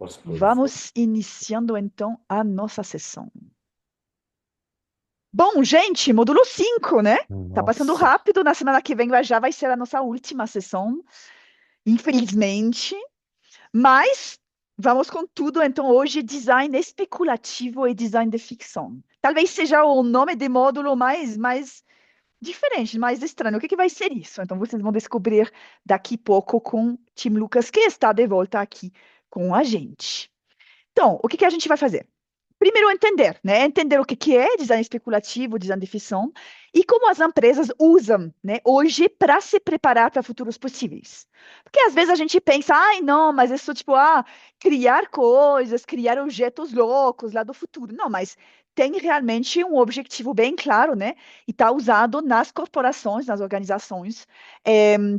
Gostoso. Vamos iniciando então a nossa sessão. Bom, gente, módulo 5, né? Tá passando Nossa. rápido. Na semana que vem já vai ser a nossa última sessão, infelizmente. Mas vamos com tudo. Então, hoje, design especulativo e design de ficção. Talvez seja o nome de módulo mais diferente, mais estranho. O que que vai ser isso? Então, vocês vão descobrir daqui a pouco com Tim Lucas, que está de volta aqui com a gente. Então, o que que a gente vai fazer? Primeiro, entender, né? Entender o que que é design especulativo, design de ficção, e como as empresas usam, né, hoje para se preparar para futuros possíveis. Porque às vezes a gente pensa, ai, não, mas isso tipo, criar coisas, criar objetos loucos lá do futuro. Não, mas tem realmente um objetivo bem claro, né? E está usado nas corporações, nas organizações,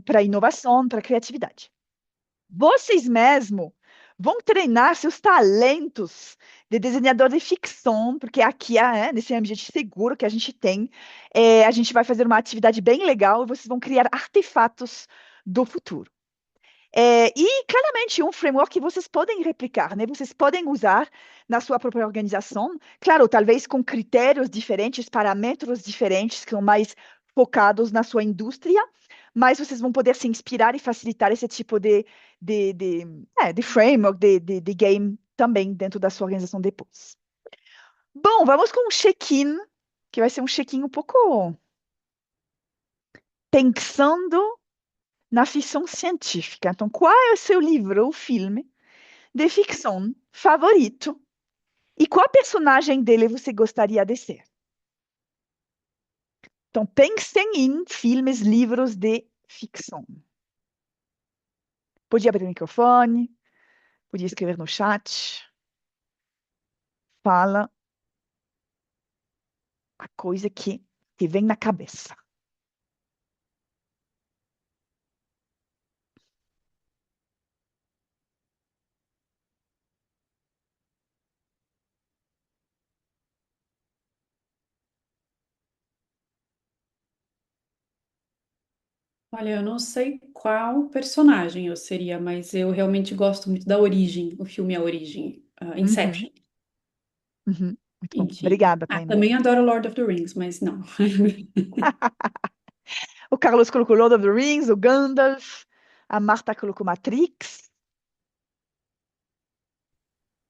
para inovação, para criatividade. Vocês mesmo vão treinar seus talentos de desenhador de ficção, porque aqui, nesse ambiente seguro que a gente tem, a gente vai fazer uma atividade bem legal e vocês vão criar artefatos do futuro. E claramente um framework que vocês podem replicar, né? Vocês podem usar na sua própria organização, claro, talvez com critérios diferentes, parâmetros diferentes, que são mais focados na sua indústria, mas vocês vão poder se inspirar e facilitar esse tipo de framework, de game também dentro da sua organização depois. Bom, vamos com um check-in, que vai ser um check-in um pouco pensando na ficção científica. Então, qual é o seu livro ou filme de ficção favorito e qual personagem dele você gostaria de ser? Então, pensem em filmes, livros de ficção. Podia abrir o microfone, podia escrever no chat. Fala a coisa que vem na cabeça. Olha, eu não sei qual personagem eu seria, mas eu realmente gosto muito da Origem, o filme A Origem, Uhum, Inception. uhum. Muito bom. Enfim. Obrigada, Ah, Tainá. também adoro Lord of the Rings, mas não. O Carlos colocou Lord of the Rings, o Gandalf. A Marta colocou Matrix.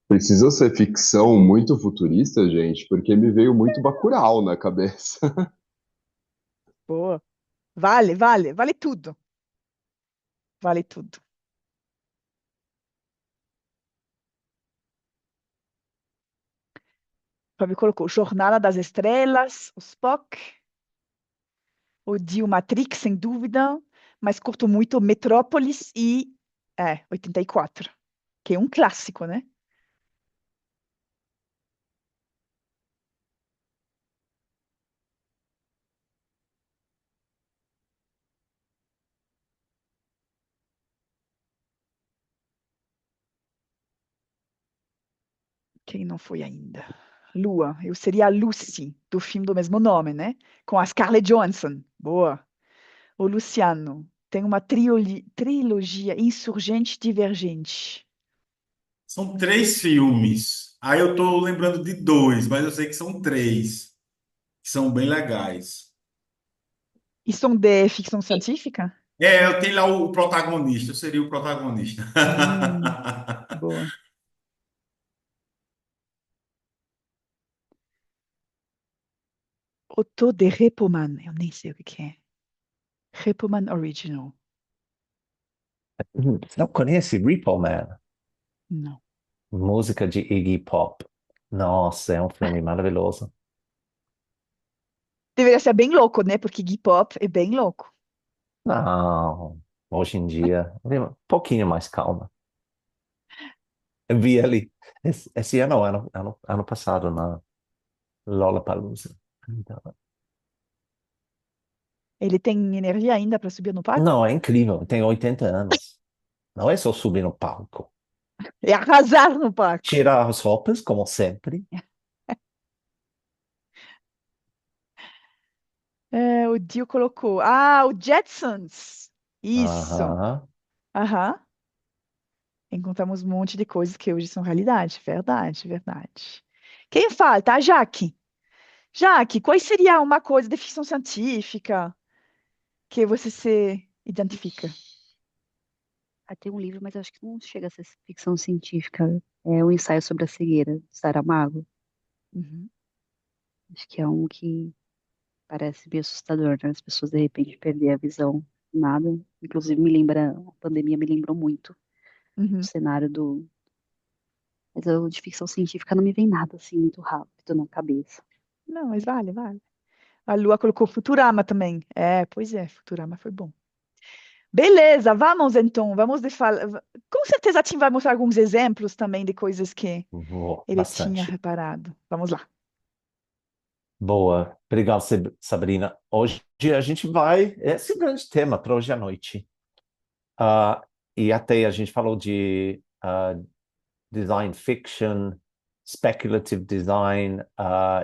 Precisa ser ficção muito futurista, gente, porque me veio muito Bacurau na cabeça. Boa. Vale tudo. Vale tudo. Fábio colocou Jornada das Estrelas, o Spock, o Dio Matrix, sem dúvida, mas curto muito Metrópolis e 84, que é um clássico, né? Quem não foi ainda? Lua, eu seria a Lucy, do filme do mesmo nome, né? Com a Scarlett Johansson. Boa. O Luciano, tem uma trilogia Insurgente Divergente. São três filmes. Aí eu tô lembrando de dois, mas eu sei que são três, que são bem legais. E são de ficção científica? É, eu tenho lá o protagonista, eu seria o protagonista. Boa. Otto de Repoman, eu nem sei o que que é. Repoman Original. Não conhece Repo Man? Não. Música de Iggy Pop. Nossa, é um filme maravilhoso. Deveria ser bem louco, né? Porque Iggy Pop é bem louco. Não, hoje em dia, um pouquinho mais calma. Eu vi ele esse ano passado na Lollapalooza. Então, Ele tem energia ainda para subir no palco? não, é incrível, tem 80 anos. Não é só subir no palco. É arrasar no palco. Tirar as roupas, como sempre. O Dio colocou. Ah, o Jetsons. Isso. Aham. Aham. Encontramos um monte de coisas que hoje são realidade. Verdade, verdade. Quem falta? A Jaque. Jaque, qual seria uma coisa de ficção científica que você se identifica? Tem um livro, mas eu acho que não chega a ser ficção científica. É o Ensaio sobre a Cegueira, de Saramago. Uhum. Acho que é um que parece bem assustador, né? As pessoas de repente perder a visão, nada. Inclusive a pandemia me lembrou muito o Uhum. cenário do. Mas de ficção científica não me vem nada assim muito rápido na cabeça. Não, mas vale, vale. A Lua colocou Futurama também. Pois é, Futurama foi bom. Beleza, vamos então. Vamos de falar. Com certeza a Tim vai mostrar alguns exemplos também de coisas que ele tinha Bastante. reparado. Vamos lá. Boa. Obrigado, Sabrina. Hoje a gente esse é o grande tema para hoje à noite. Ah, e até a gente falou de design fiction, speculative design,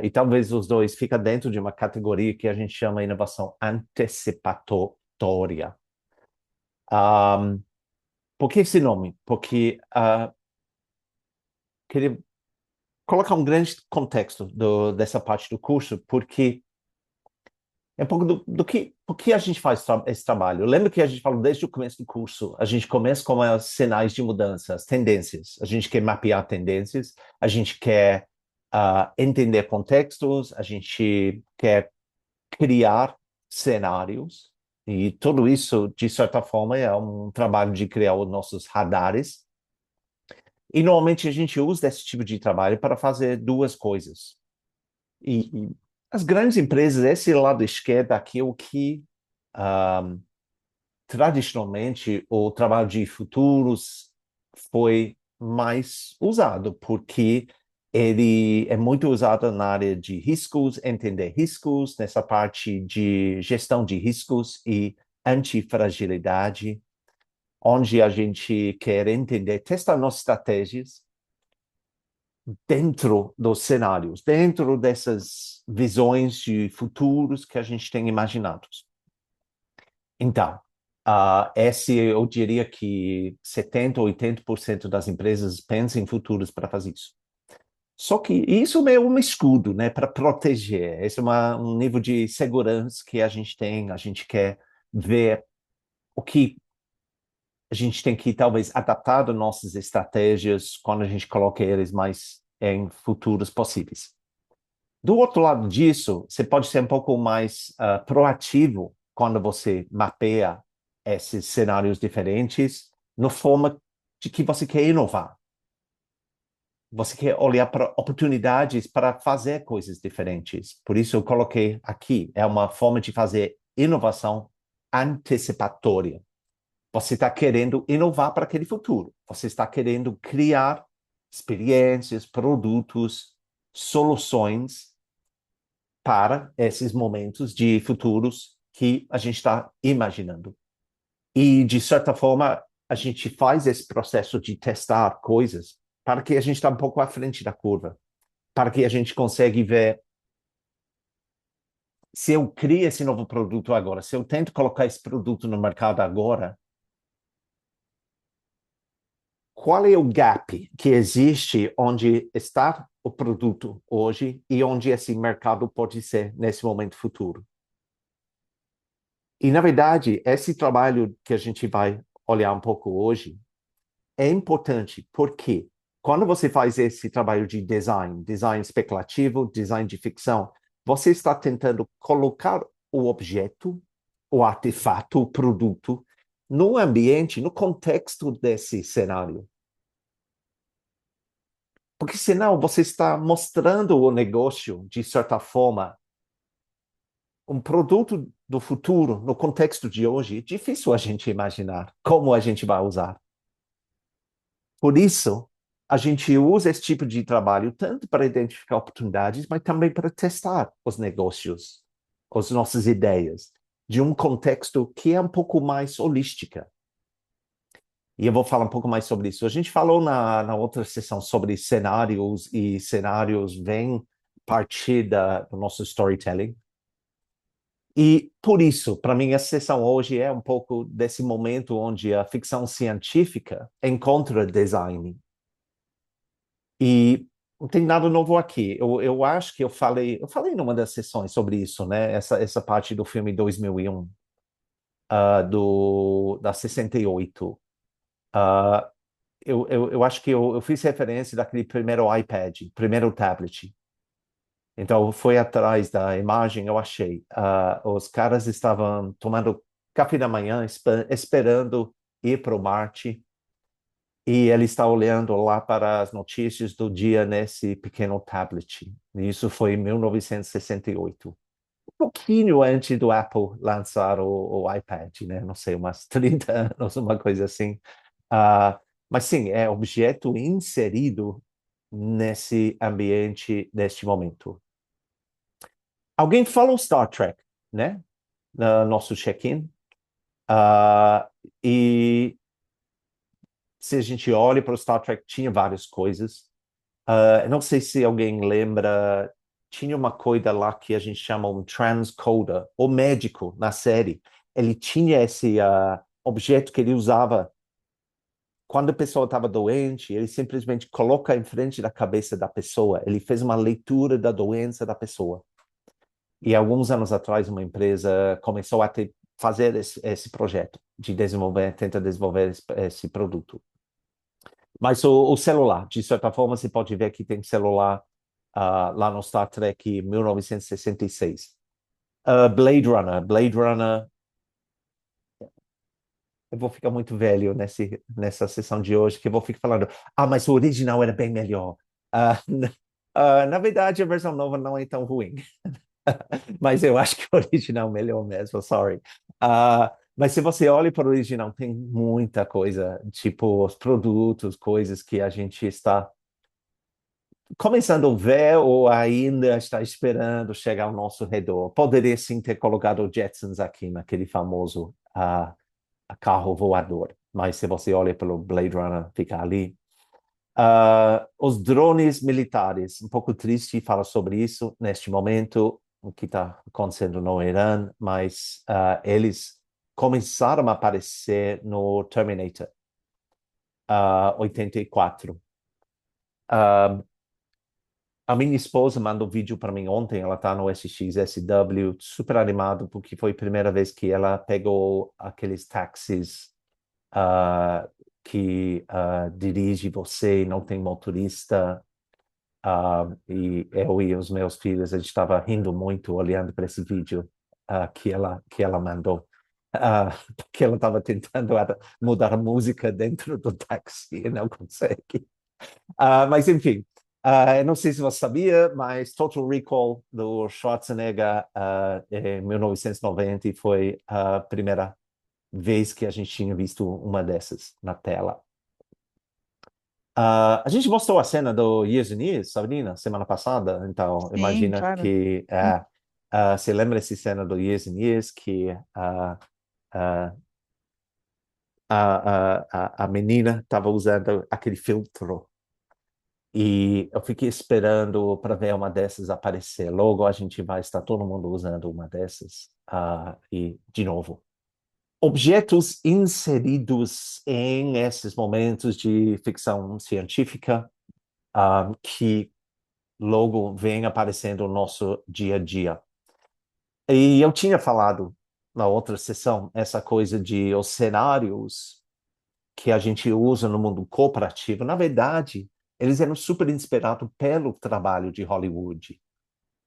e talvez os dois ficam dentro de uma categoria que a gente chama inovação antecipatória. Por que esse nome? Porque queria colocar um grande contexto dessa parte do curso, porque é um pouco por que a gente faz esse trabalho. Lembra que a gente falou desde o começo do curso, a gente começa com os sinais de mudança, as tendências. A gente quer mapear tendências, a gente quer entender contextos, a gente quer criar cenários, e tudo isso, de certa forma, é um trabalho de criar os nossos radares. E normalmente a gente usa esse tipo de trabalho para fazer duas coisas. E as grandes empresas, esse lado esquerdo aqui é o que tradicionalmente o trabalho de futuros foi mais usado, porque ele é muito usado na área de riscos, entender riscos, nessa parte de gestão de riscos e antifragilidade, onde a gente quer entender, testar nossas estratégias dentro dos cenários, dentro dessas visões de futuros que a gente tem imaginados. Então, eu diria que 70% ou 80% das empresas pensam em futuros para fazer isso. Só que isso é um escudo, né, para proteger. Esse é um nível de segurança que a gente tem. A gente quer ver o que a gente tem que talvez adaptar as nossas estratégias quando a gente coloca eles mais em futuros possíveis. Do outro lado disso, você pode ser um pouco mais proativo quando você mapeia esses cenários diferentes, na forma de que você quer inovar. Você quer olhar para oportunidades para fazer coisas diferentes. Por isso eu coloquei aqui, é uma forma de fazer inovação antecipatória. Você está querendo inovar para aquele futuro. Você está querendo criar experiências, produtos, soluções para esses momentos de futuros que a gente está imaginando. E, de certa forma, a gente faz esse processo de testar coisas para que a gente está um pouco à frente da curva, para que a gente consiga ver se eu crio esse novo produto agora, se eu tento colocar esse produto no mercado agora, qual é o gap que existe onde está o produto hoje e onde esse mercado pode ser nesse momento futuro? E, na verdade, esse trabalho que a gente vai olhar um pouco hoje é importante porque quando você faz esse trabalho de design especulativo, design de ficção, você está tentando colocar o objeto, o artefato, o produto, no ambiente, no contexto desse cenário. Porque senão você está mostrando o negócio, de certa forma, um produto do futuro, no contexto de hoje, é difícil a gente imaginar como a gente vai usar. Por isso, a gente usa esse tipo de trabalho tanto para identificar oportunidades, mas também para testar os negócios, as nossas ideias, de um contexto que é um pouco mais holística. E eu vou falar um pouco mais sobre isso. A gente falou na outra sessão sobre cenários, e cenários vêm partir do nosso storytelling. E por isso, para mim, a sessão hoje é um pouco desse momento onde a ficção científica encontra design. E não tem nada novo aqui. Eu acho que eu falei numa das sessões sobre isso, né? Essa parte do filme 2001, da 68. Ah, eu acho que eu fiz referência daquele primeiro iPad, primeiro tablet. Então, foi atrás da imagem, eu achei. Os caras estavam tomando café da manhã, esperando ir para o Marte, e ele está olhando lá para as notícias do dia nesse pequeno tablet. Isso foi em 1968. Um pouquinho antes do Apple lançar o iPad, né? Não sei, umas 30 anos, uma coisa assim. Mas sim, é objeto inserido nesse ambiente, neste momento. Alguém falou Star Trek, né? No nosso check-in. Ah, e se a gente olha para o Star Trek, tinha várias coisas. Não sei se alguém lembra, tinha uma coisa lá que a gente chama um transcoder, o médico na série. Ele tinha esse objeto que ele usava quando a pessoa estava doente, ele simplesmente coloca em frente da cabeça da pessoa. Ele fez uma leitura da doença da pessoa. E alguns anos atrás, uma empresa começou a fazer esse projeto de tentar desenvolver esse produto. Mas o celular, de certa forma, você pode ver que tem celular lá no Star Trek 1966. Blade Runner, eu vou ficar muito velho nessa sessão de hoje, que eu vou ficar falando, mas o original era bem melhor. Na verdade, a versão nova não é tão ruim. Mas eu acho que o original é melhor mesmo, sorry. Mas se você olha para o original, tem muita coisa, tipo os produtos, coisas que a gente está começando a ver ou ainda está esperando chegar ao nosso redor. Poderia sim ter colocado o Jetsons aqui naquele famoso carro voador, mas se você olha pelo Blade Runner, fica ali. Os drones militares, um pouco triste falar sobre isso neste momento, o que está acontecendo no Irã, mas eles começaram a aparecer no Terminator 84. A minha esposa mandou um vídeo para mim ontem, ela está no SXSW, super animado, porque foi a primeira vez que ela pegou aqueles táxis que dirige você, não tem motorista. E eu e os meus filhos, a gente estava rindo muito olhando para esse vídeo que ela mandou. Porque ela estava tentando mudar a música dentro do táxi e não consegue. Mas enfim, eu não sei se você sabia, mas Total Recall do Schwarzenegger em 1990 foi a primeira vez que a gente tinha visto uma dessas na tela. A gente mostrou a cena do Years and Years, Sabrina, semana passada, então Sim, imagina claro. que você lembra essa cena do Years and Years que a menina estava usando aquele filtro e eu fiquei esperando para ver uma dessas aparecer. Logo a gente vai estar todo mundo usando uma dessas e de novo. Objetos inseridos em esses momentos de ficção científica que logo vem aparecendo no nosso dia a dia. E eu tinha falado na outra sessão essa coisa de os cenários que a gente usa no mundo cooperativo, na verdade, eles eram super inspirados pelo trabalho de Hollywood.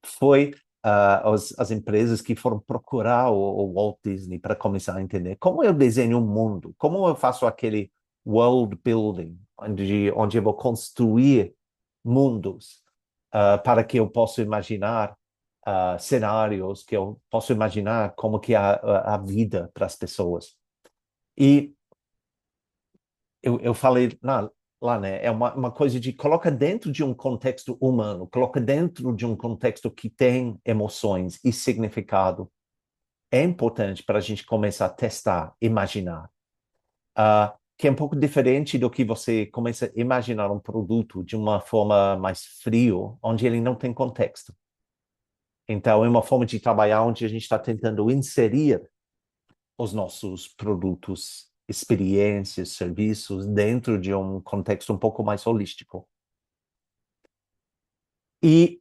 Foi as empresas que foram procurar o Walt Disney para começar a entender como eu desenho um mundo, como eu faço aquele world building, onde eu vou construir mundos para que eu possa imaginar cenários, que eu possa imaginar como que é a vida para as pessoas. E eu falei lá, né? É uma coisa de coloca dentro de um contexto humano, coloca dentro de um contexto que tem emoções e significado. É importante para a gente começar a testar, imaginar. Que é um pouco diferente do que você começa a imaginar um produto de uma forma mais frio, onde ele não tem contexto. Então, é uma forma de trabalhar onde a gente está tentando inserir os nossos produtos, experiências, serviços dentro de um contexto um pouco mais holístico. E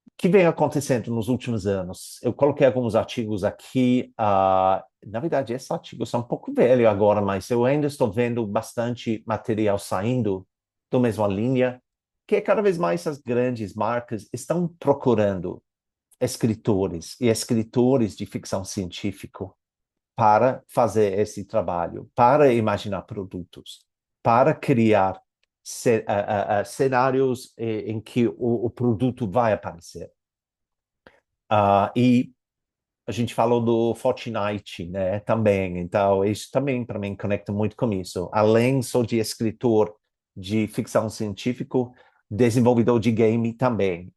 o que vem acontecendo nos últimos anos? Eu coloquei alguns artigos aqui. Na verdade, esses artigos são um pouco velhos agora, mas eu ainda estou vendo bastante material saindo da mesma linha, que cada vez mais as grandes marcas estão procurando escritores e escritores de ficção científica para fazer esse trabalho, para imaginar produtos, para criar cenários em que o produto vai aparecer. E a gente falou do Fortnite, né, também. Então, isso também, para mim, conecta muito com isso. Além só de escritor de ficção científica, desenvolvedor de game também.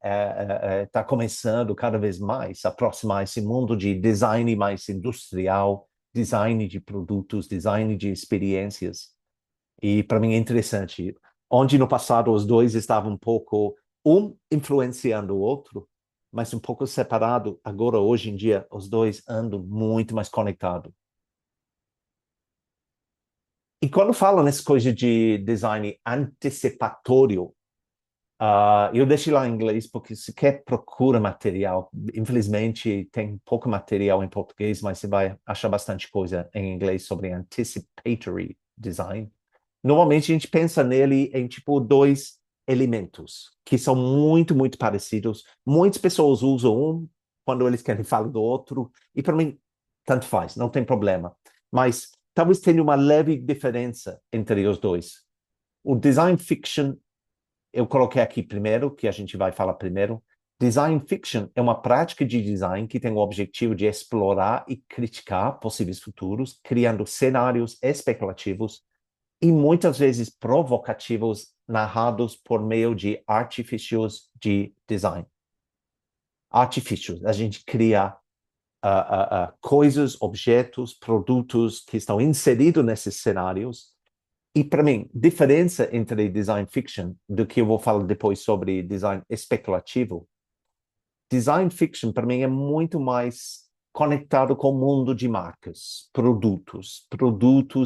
Está começando cada vez mais a aproximar esse mundo de design mais industrial, design de produtos, design de experiências. E para mim é interessante. Onde no passado os dois estavam um pouco, influenciando o outro, mas um pouco separado, agora, hoje em dia, os dois andam muito mais conectados. E quando falo nessa coisa de design antecipatório, eu deixei lá em inglês, porque se quer procura material, infelizmente tem pouco material em português, mas você vai achar bastante coisa em inglês sobre anticipatory design. Normalmente a gente pensa nele em tipo dois elementos que são muito, muito parecidos. Muitas pessoas usam um quando eles querem falar do outro, e para mim, tanto faz, não tem problema. Mas talvez tenha uma leve diferença entre os dois. O design fiction, eu coloquei aqui primeiro, que a gente vai falar primeiro. Design fiction é uma prática de design que tem o objetivo de explorar e criticar possíveis futuros, criando cenários especulativos e muitas vezes provocativos, narrados por meio de artifícios de design. Artifícios, a gente cria coisas, objetos, produtos que estão inseridos nesses cenários. E para mim, diferença entre design fiction, do que eu vou falar depois sobre design especulativo, design fiction para mim é muito mais conectado com o mundo de marcas, produtos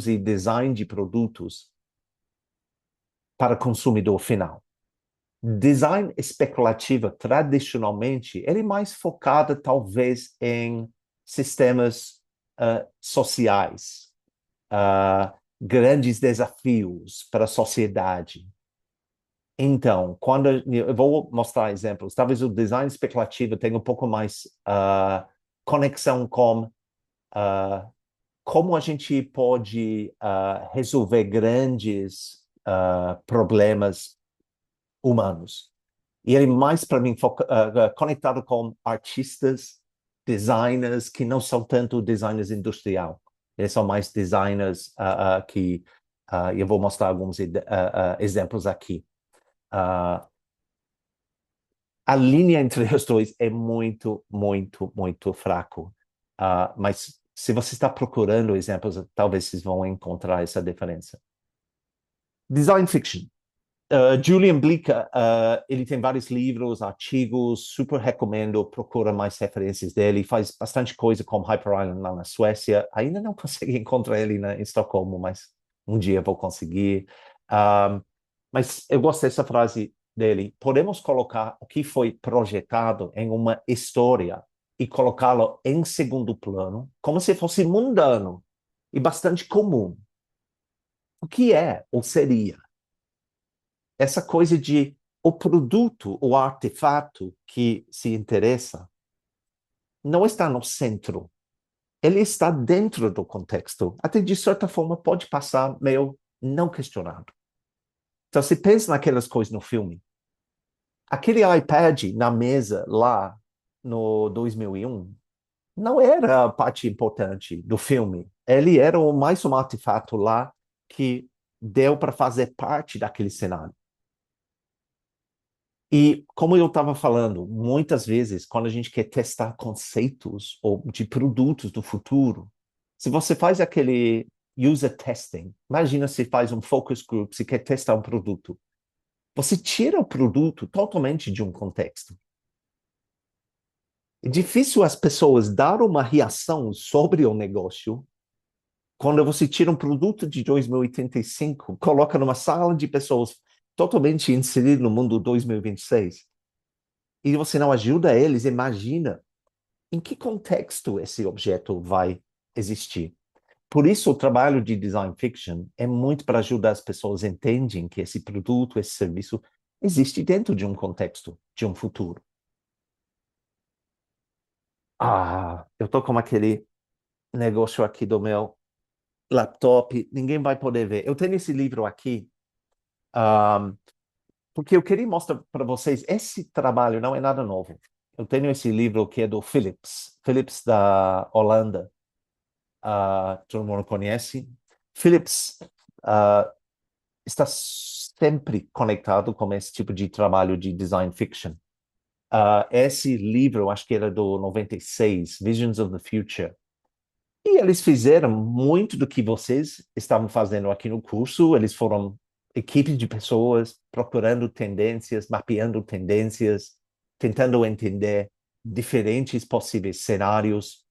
e design de produtos para consumidor final. Design especulativo, tradicionalmente, ele é mais focado talvez em sistemas sociais, grandes desafios para a sociedade. Então, quando eu vou mostrar exemplos, talvez o design especulativo tenha um pouco mais conexão com como a gente pode resolver grandes problemas humanos. E ele mais, para mim, conectado com artistas, designers, que não são tanto designers industrial. Eles são mais designers que eu vou mostrar alguns exemplos aqui. A linha entre os dois é muito, muito, muito fraco. Mas se você está procurando exemplos, talvez vocês vão encontrar essa diferença. Design fiction. Julian Blica, ele tem vários livros, artigos, super recomendo, procura mais referências dele, faz bastante coisa com Hyper Island lá na Suécia. Ainda não consegui encontrar ele em Estocolmo, mas um dia vou conseguir. Mas eu gosto dessa frase dele. Podemos colocar o que foi projetado em uma história e colocá-lo em segundo plano, como se fosse mundano e bastante comum. O que é ou seria? Essa coisa de o produto, o artefato que se interessa, não está no centro. Ele está dentro do contexto. Até de certa forma pode passar meio não questionado. Então, se pensa naquelas coisas no filme. Aquele iPad na mesa lá no 2001 não era a parte importante do filme. Ele era mais um artefato lá que deu para fazer parte daquele cenário. E, como eu estava falando, muitas vezes, quando a gente quer testar conceitos ou de produtos do futuro, se você faz aquele user testing, imagina se faz um focus group, se quer testar um produto, você tira o produto totalmente de um contexto. É difícil as pessoas dar uma reação sobre o negócio quando você tira um produto de 2085, coloca numa sala de pessoas totalmente inseridas no mundo 2026, e você não ajuda eles, imagina em que contexto esse objeto vai existir. Por isso, o trabalho de design fiction é muito para ajudar as pessoas a entenderem que esse produto, esse serviço, existe dentro de um contexto, de um futuro. Eu tô com aquele negócio aqui do meu laptop, ninguém vai poder ver. Eu tenho esse livro aqui, porque eu queria mostrar para vocês, esse trabalho não é nada novo. Eu tenho esse livro que é do Philips da Holanda. Todo mundo conhece. Philips está sempre conectado com esse tipo de trabalho de design fiction. Esse livro, acho que era do 96, Visions of the Future. E eles fizeram muito do que vocês estavam fazendo aqui no curso. Eles foram equipes de pessoas procurando tendências, mapeando tendências, tentando entender diferentes possíveis cenários.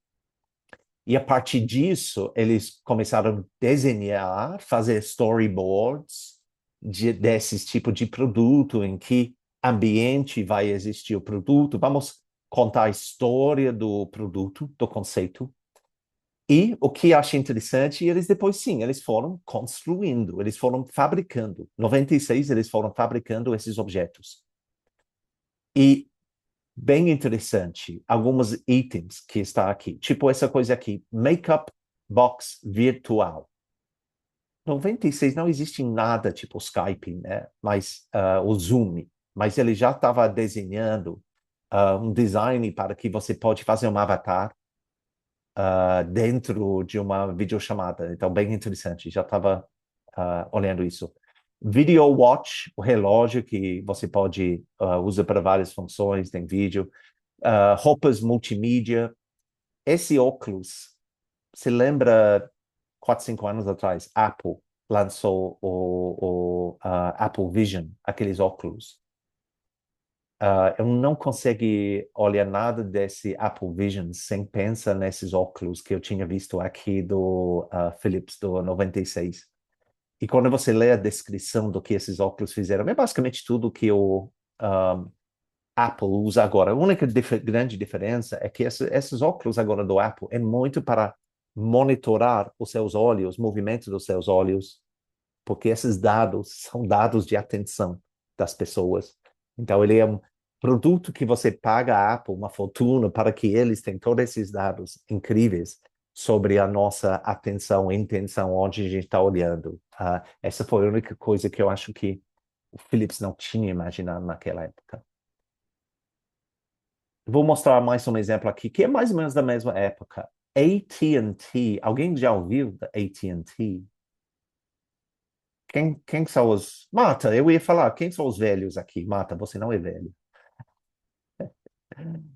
E a partir disso, eles começaram a desenhar, fazer storyboards desses tipos de produto, em que ambiente vai existir o produto. Vamos contar a história do produto, do conceito. E o que acho interessante, eles depois, sim, eles foram construindo, eles foram fabricando. Em 96, eles foram fabricando esses objetos. E bem interessante, alguns itens que está aqui, tipo essa coisa aqui, Makeup Box Virtual. 96 não existe nada tipo Skype, né? Mas o Zoom, mas ele já estava desenhando um design para que você pode fazer um avatar dentro de uma videochamada. Então, bem interessante. Já estava olhando isso. Video Watch, o relógio que você pode usar para várias funções, tem vídeo. Roupas multimídia. Esse óculos, se lembra 4, 5 anos atrás, Apple lançou o Apple Vision, aqueles óculos. Eu não consigo olhar nada desse Apple Vision sem pensar nesses óculos que eu tinha visto aqui do Philips do 96. E quando você lê a descrição do que esses óculos fizeram, é basicamente tudo que o Apple usa agora. A única grande diferença é que esses óculos agora do Apple é muito para monitorar os seus olhos, os movimentos dos seus olhos, porque esses dados são dados de atenção das pessoas. Então, ele é um produto que você paga a Apple uma fortuna para que eles tenham todos esses dados incríveis sobre a nossa atenção, intenção, onde a gente está olhando. Essa foi a única coisa que eu acho que o Philips não tinha imaginado naquela época. Vou mostrar mais um exemplo aqui, que é mais ou menos da mesma época. AT&T. Alguém já ouviu da AT&T? Quem são os... Marta, eu ia falar, quem são os velhos aqui? Marta, você não é velho.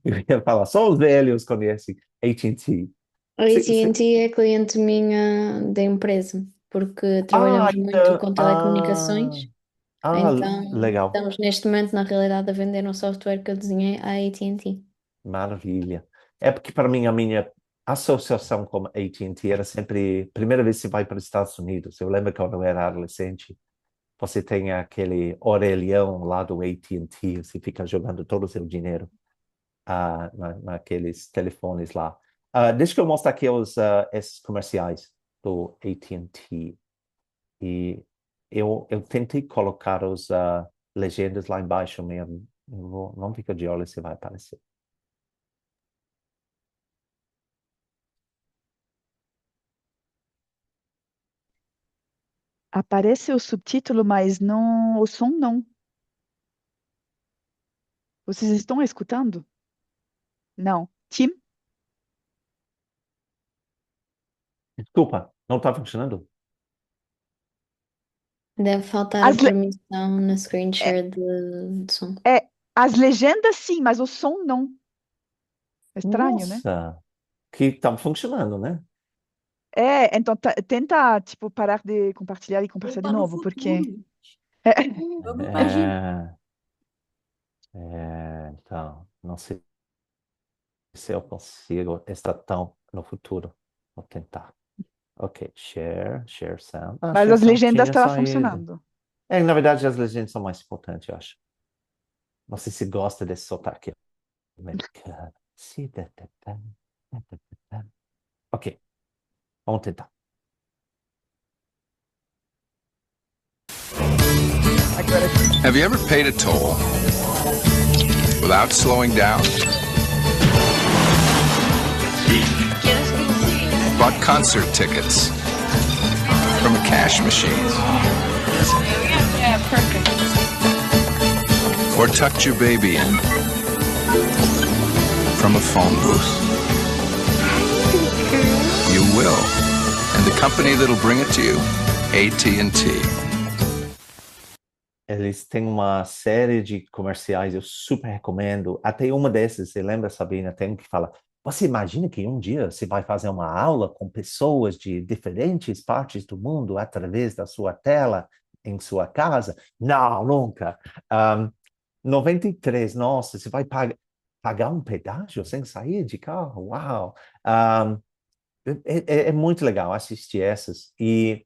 Eu ia falar, só os velhos conhecem AT&T. A AT&T é cliente minha da empresa, porque trabalhamos muito com telecomunicações, então legal. estamos neste momento, na realidade, a vender um software que eu desenhei à AT&T. Maravilha. É porque para mim, a minha associação com a AT&T era sempre, primeira vez que você vai para os Estados Unidos. Eu lembro quando eu era adolescente, você tem aquele orelhão lá do AT&T, você fica jogando todo o seu dinheiro naqueles telefones lá. Deixa eu mostrar aqui esses comerciais do AT&T. E eu tentei colocar as legendas lá embaixo mesmo. Não fica de olho se vai aparecer. Aparece o subtítulo, mas não, o som não. Vocês estão escutando? Não. Tim? Desculpa, não está funcionando? Deve faltar a permissão na screen share de som. As legendas sim, mas o som não. É estranho, né? Nossa, que está funcionando, né? Então tenta, tipo, parar de compartilhar e compartilhar de novo, porque... Vamos imaginar. Então, não sei. se eu consigo estar tão no futuro. Vou tentar. Ok, share sound. Mas share as sound legendas tinha estavam saído. funcionando. Na verdade, as legendas são mais importantes, eu acho. Não sei se gosta desse sotaque americano. Ok, vamos tentar. Have you ever paid a toll without slowing down? Bought concert tickets from a cash machine? Yeah, perfect. Or tucked your baby in from a phone booth? You will. And the company that'll bring it to you, AT&T. Eles têm uma série de comerciais, eu super recomendo. Até uma dessas, você lembra, Sabrina? Tem um que fala: você imagina que um dia você vai fazer uma aula com pessoas de diferentes partes do mundo através da sua tela em sua casa? Não, nunca. 93, nossa, você vai pagar um pedágio sem sair de carro? Uau! É muito legal assistir essas. E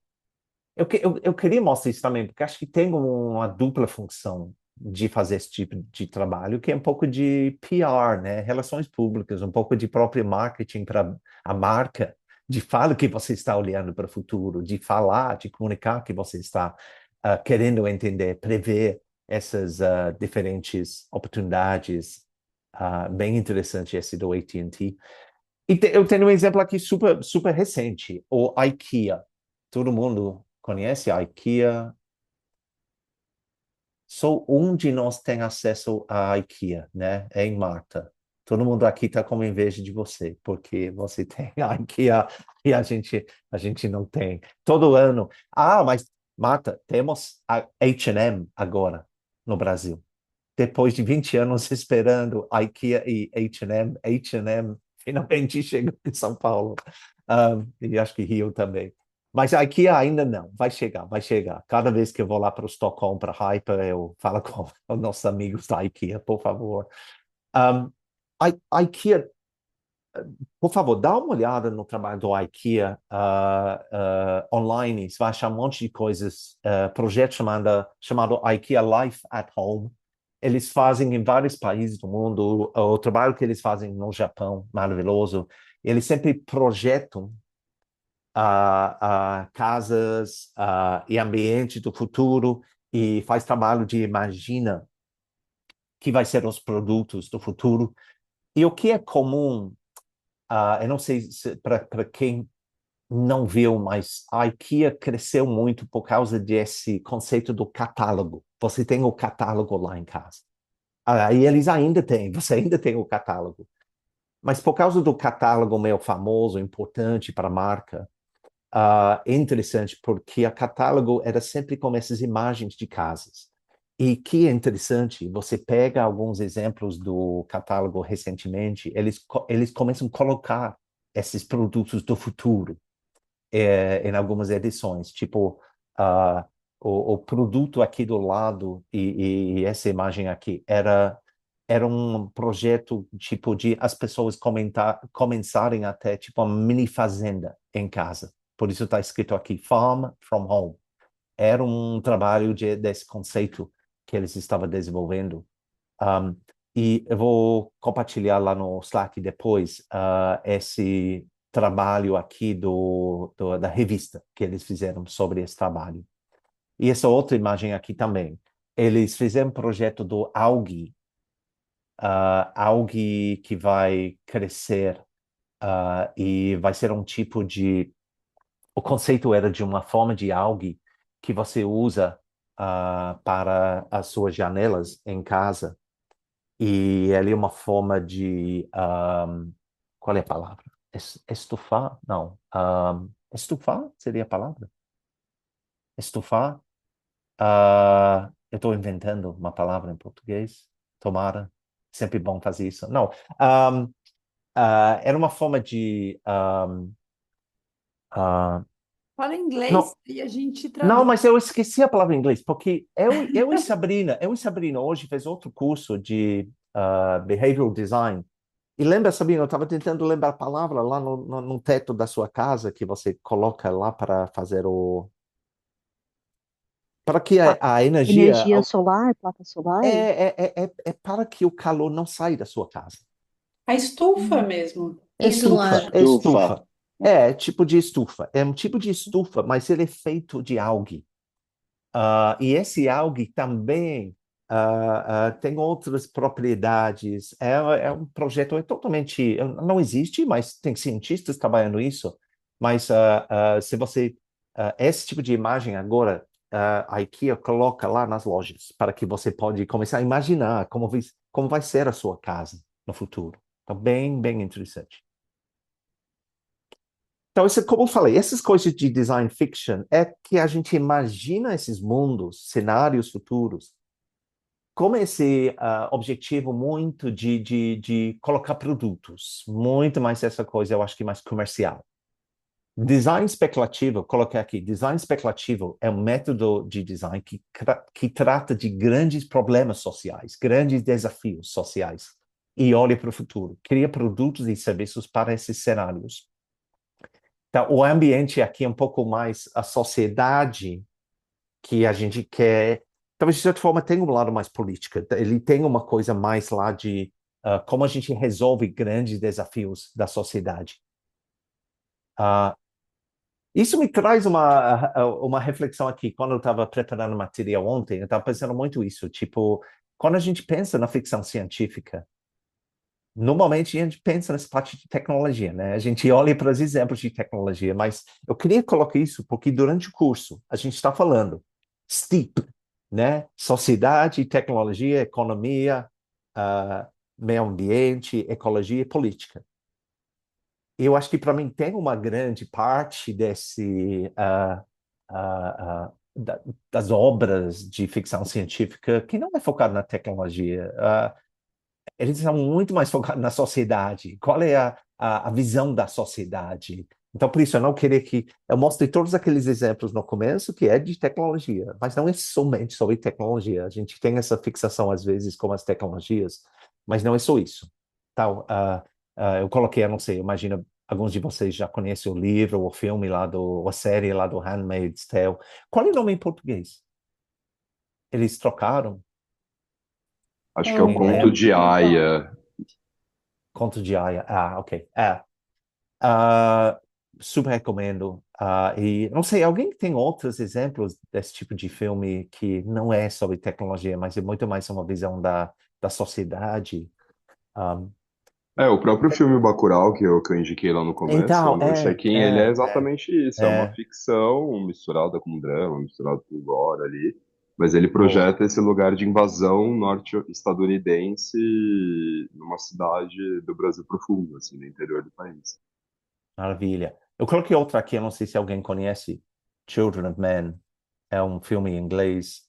eu queria mostrar isso também, porque acho que tem uma dupla função de fazer esse tipo de trabalho, que é um pouco de PR, né? Relações públicas, um pouco de próprio marketing para a marca, de falar que você está olhando para o futuro, de falar, de comunicar que você está querendo entender, prever essas diferentes oportunidades. Bem interessante esse do AT&T. E eu tenho um exemplo aqui super, super recente, o IKEA. Todo mundo conhece a IKEA? Só um de nós tem acesso à IKEA, né? É em Marta. Todo mundo aqui está com inveja de você, porque você tem a IKEA e a gente não tem. Todo ano. Mas, Marta, temos a H&M agora no Brasil. Depois de 20 anos esperando a IKEA e H&M finalmente chegou em São Paulo. E acho que Rio também. Mas a IKEA ainda não, vai chegar, vai chegar. Cada vez que eu vou lá para o Stockholm, para Hyper, eu falo com os nossos amigos da IKEA, por favor. A IKEA, por favor, dá uma olhada no trabalho do IKEA online, você vai achar um monte de coisas, projeto chamado IKEA Life at Home. Eles fazem em vários países do mundo, o trabalho que eles fazem no Japão, maravilhoso. Eles sempre projetam casas e ambientes do futuro e faz trabalho de imagina que vai ser os produtos do futuro. E o que é comum, eu não sei se para quem não viu, mas a IKEA cresceu muito por causa desse conceito do catálogo. Você tem o catálogo lá em casa. E eles ainda têm, você ainda tem o catálogo. Mas por causa do catálogo meio famoso, importante para a marca, é interessante porque o catálogo era sempre com essas imagens de casas. E que é interessante, você pega alguns exemplos do catálogo recentemente, eles começam a colocar esses produtos do futuro em algumas edições, tipo o produto aqui do lado e essa imagem aqui era um projeto tipo de as pessoas começarem até tipo uma mini fazenda em casa. Por isso está escrito aqui Farm from Home. Era um trabalho desse conceito que eles estavam desenvolvendo. E eu vou compartilhar lá no Slack depois esse trabalho aqui da revista que eles fizeram sobre esse trabalho. E essa outra imagem aqui também. Eles fizeram um projeto do algae, algae que vai crescer e vai ser um tipo de... O conceito era de uma forma de algae que você usa para as suas janelas em casa. E ele é uma forma de... qual é a palavra? Estufar? Não. Estufar seria a palavra? Estufar? Eu estou inventando uma palavra em português. Tomara. Sempre bom fazer isso. Não. Era uma forma de... Fala inglês não, e a gente não, traduz. mas eu esqueci a palavra em inglês, porque eu e Sabrina hoje fez outro curso de Behavioral Design E lembra, Sabina, eu estava tentando lembrar a palavra lá no teto da sua casa que você coloca lá para fazer o. Para que Pla- a energia. Energia solar, placa solar? É para que o calor não saia da sua casa. A estufa Hum, mesmo. É Isolar. estufa, é Estufa. estufa. É tipo de estufa. É um tipo de estufa, mas ele é feito de algue. E esse algue também tem outras propriedades. É um projeto totalmente. Não existe, mas tem cientistas trabalhando isso. Mas se você. Esse tipo de imagem agora, a IKEA coloca lá nas lojas, para que você pode começar a imaginar como vai ser a sua casa no futuro. Então, bem, bem interessante. Então, isso, como eu falei, essas coisas de design fiction é que a gente imagina esses mundos, cenários futuros, como esse objetivo muito de colocar produtos, muito mais essa coisa, eu acho que mais comercial. Design especulativo, coloquei aqui, design especulativo é um método de design que trata de grandes problemas sociais, grandes desafios sociais, e olha para o futuro, cria produtos e serviços para esses cenários. Então, o ambiente aqui é um pouco mais a sociedade que a gente quer. Talvez, de certa forma, tenha um lado mais política. Ele tem uma coisa mais lá de como a gente resolve grandes desafios da sociedade. Isso me traz uma reflexão aqui. Quando eu estava preparando material ontem, eu estava pensando muito isso. Tipo, quando a gente pensa na ficção científica, normalmente a gente pensa nessa parte de tecnologia, né? A gente olha para os exemplos de tecnologia, mas eu queria colocar isso porque durante o curso a gente está falando STEEP, né? Sociedade, tecnologia, economia, meio ambiente, ecologia e política. Eu acho que para mim tem uma grande parte das obras de ficção científica que não é focada na tecnologia. Eles são muito mais focados na sociedade. Qual é a visão da sociedade? Então, por isso, eu não queria que eu mostre todos aqueles exemplos no começo, que é de tecnologia, mas não é somente sobre tecnologia. A gente tem essa fixação, às vezes, com as tecnologias, mas não é só isso. Então, eu coloquei, eu não sei, imagina, alguns de vocês já conhecem o livro, o filme lá, a série lá do Handmaid's Tale. Qual é o nome em português? Eles trocaram? Acho que é o É, Alguém Conto lembra? de Aia. Conto de Aia. Ok. Super recomendo. E não sei, alguém tem outros exemplos desse tipo de filme que não é sobre tecnologia, mas é muito mais uma visão da sociedade? Um, O próprio filme Bacurau, que eu indiquei lá no começo, então, no check-in, ele é exatamente isso. É uma é. ficção misturada com drama, misturada com gore ali. Mas ele Boa, projeta esse lugar de invasão norte-estadunidense numa cidade do Brasil profundo, assim, no interior do país. maravilha. Eu coloquei outra aqui, eu não sei se alguém conhece, Children of Men. É um filme em inglês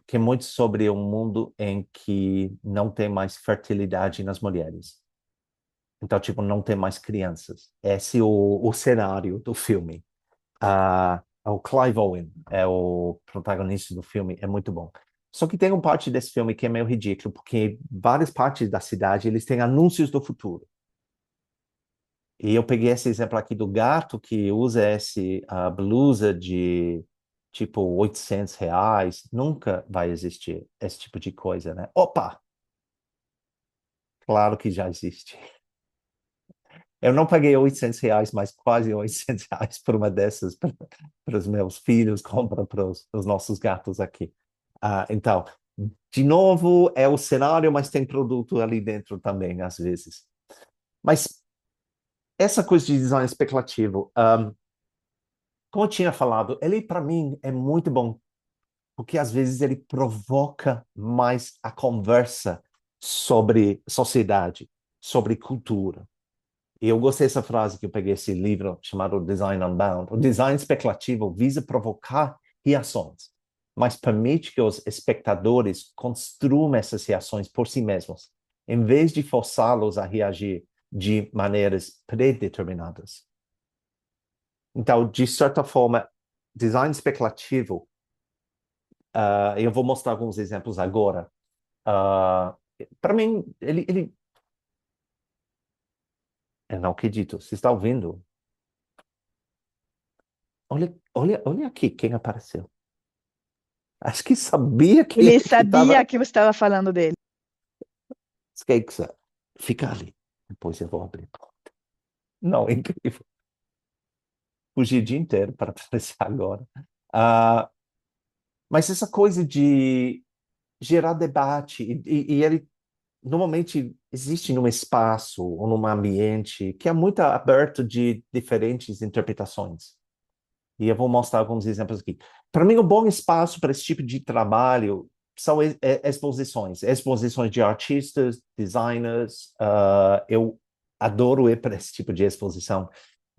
que é muito sobre um mundo em que não tem mais fertilidade nas mulheres. Então, tipo, não tem mais crianças. Esse é o cenário do filme. O Clive Owen é o protagonista do filme, é muito bom. Só que tem uma parte desse filme que é meio ridículo, porque várias partes da cidade, eles têm anúncios do futuro. E eu peguei esse exemplo aqui do gato que usa a blusa de, tipo, R$ 800. Nunca vai existir esse tipo de coisa, né? Opa! Claro que já existe. Eu não paguei R$ 800, mas quase R$ 800 por uma dessas para os meus filhos, compra para os nossos gatos aqui. Então, de novo, é o cenário, mas tem produto ali dentro também, às vezes. Mas essa coisa de design especulativo, como eu tinha falado, ele para mim é muito bom, porque às vezes ele provoca mais a conversa sobre sociedade, sobre cultura. E eu gostei dessa frase que eu peguei esse livro chamado Design Unbound. O design especulativo visa provocar reações, mas permite que os espectadores construam essas reações por si mesmos, em vez de forçá-los a reagir de maneiras predeterminadas. Então, de certa forma, design especulativo, eu vou mostrar alguns exemplos agora. Para mim, ele Eu não acredito. Você está ouvindo? Olha aqui quem apareceu. Acho que sabia que Ele estava. sabia que você estava falando dele. Esqueça. Fica ali. Depois eu vou abrir. Não, é incrível. Fugi o dia inteiro para aparecer agora. Ah, mas essa coisa de gerar debate, e ele normalmente existe num espaço ou num ambiente que é muito aberto de diferentes interpretações. E eu vou mostrar alguns exemplos aqui. Para mim, um bom espaço para esse tipo de trabalho são exposições de artistas, designers. Eu adoro ir para esse tipo de exposição.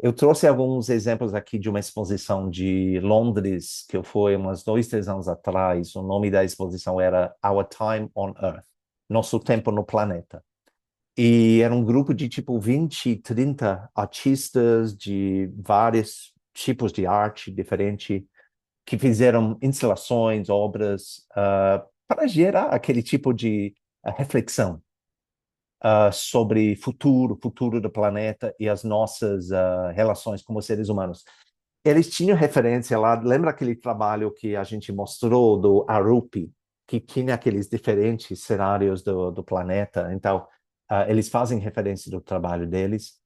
Eu trouxe alguns exemplos aqui de uma exposição de Londres, que eu fui uns 2, 3 anos atrás. O nome da exposição era Our Time on Earth, Nosso Tempo no Planeta. E era um grupo de tipo 20, 30 artistas de vários tipos de arte diferente que fizeram instalações, obras para gerar aquele tipo de reflexão sobre futuro do planeta e as nossas relações como seres humanos. Eles tinham referência lá, lembra aquele trabalho que a gente mostrou do Arupi, que tinha aqueles diferentes cenários do planeta? Então, eles fazem referência do trabalho deles.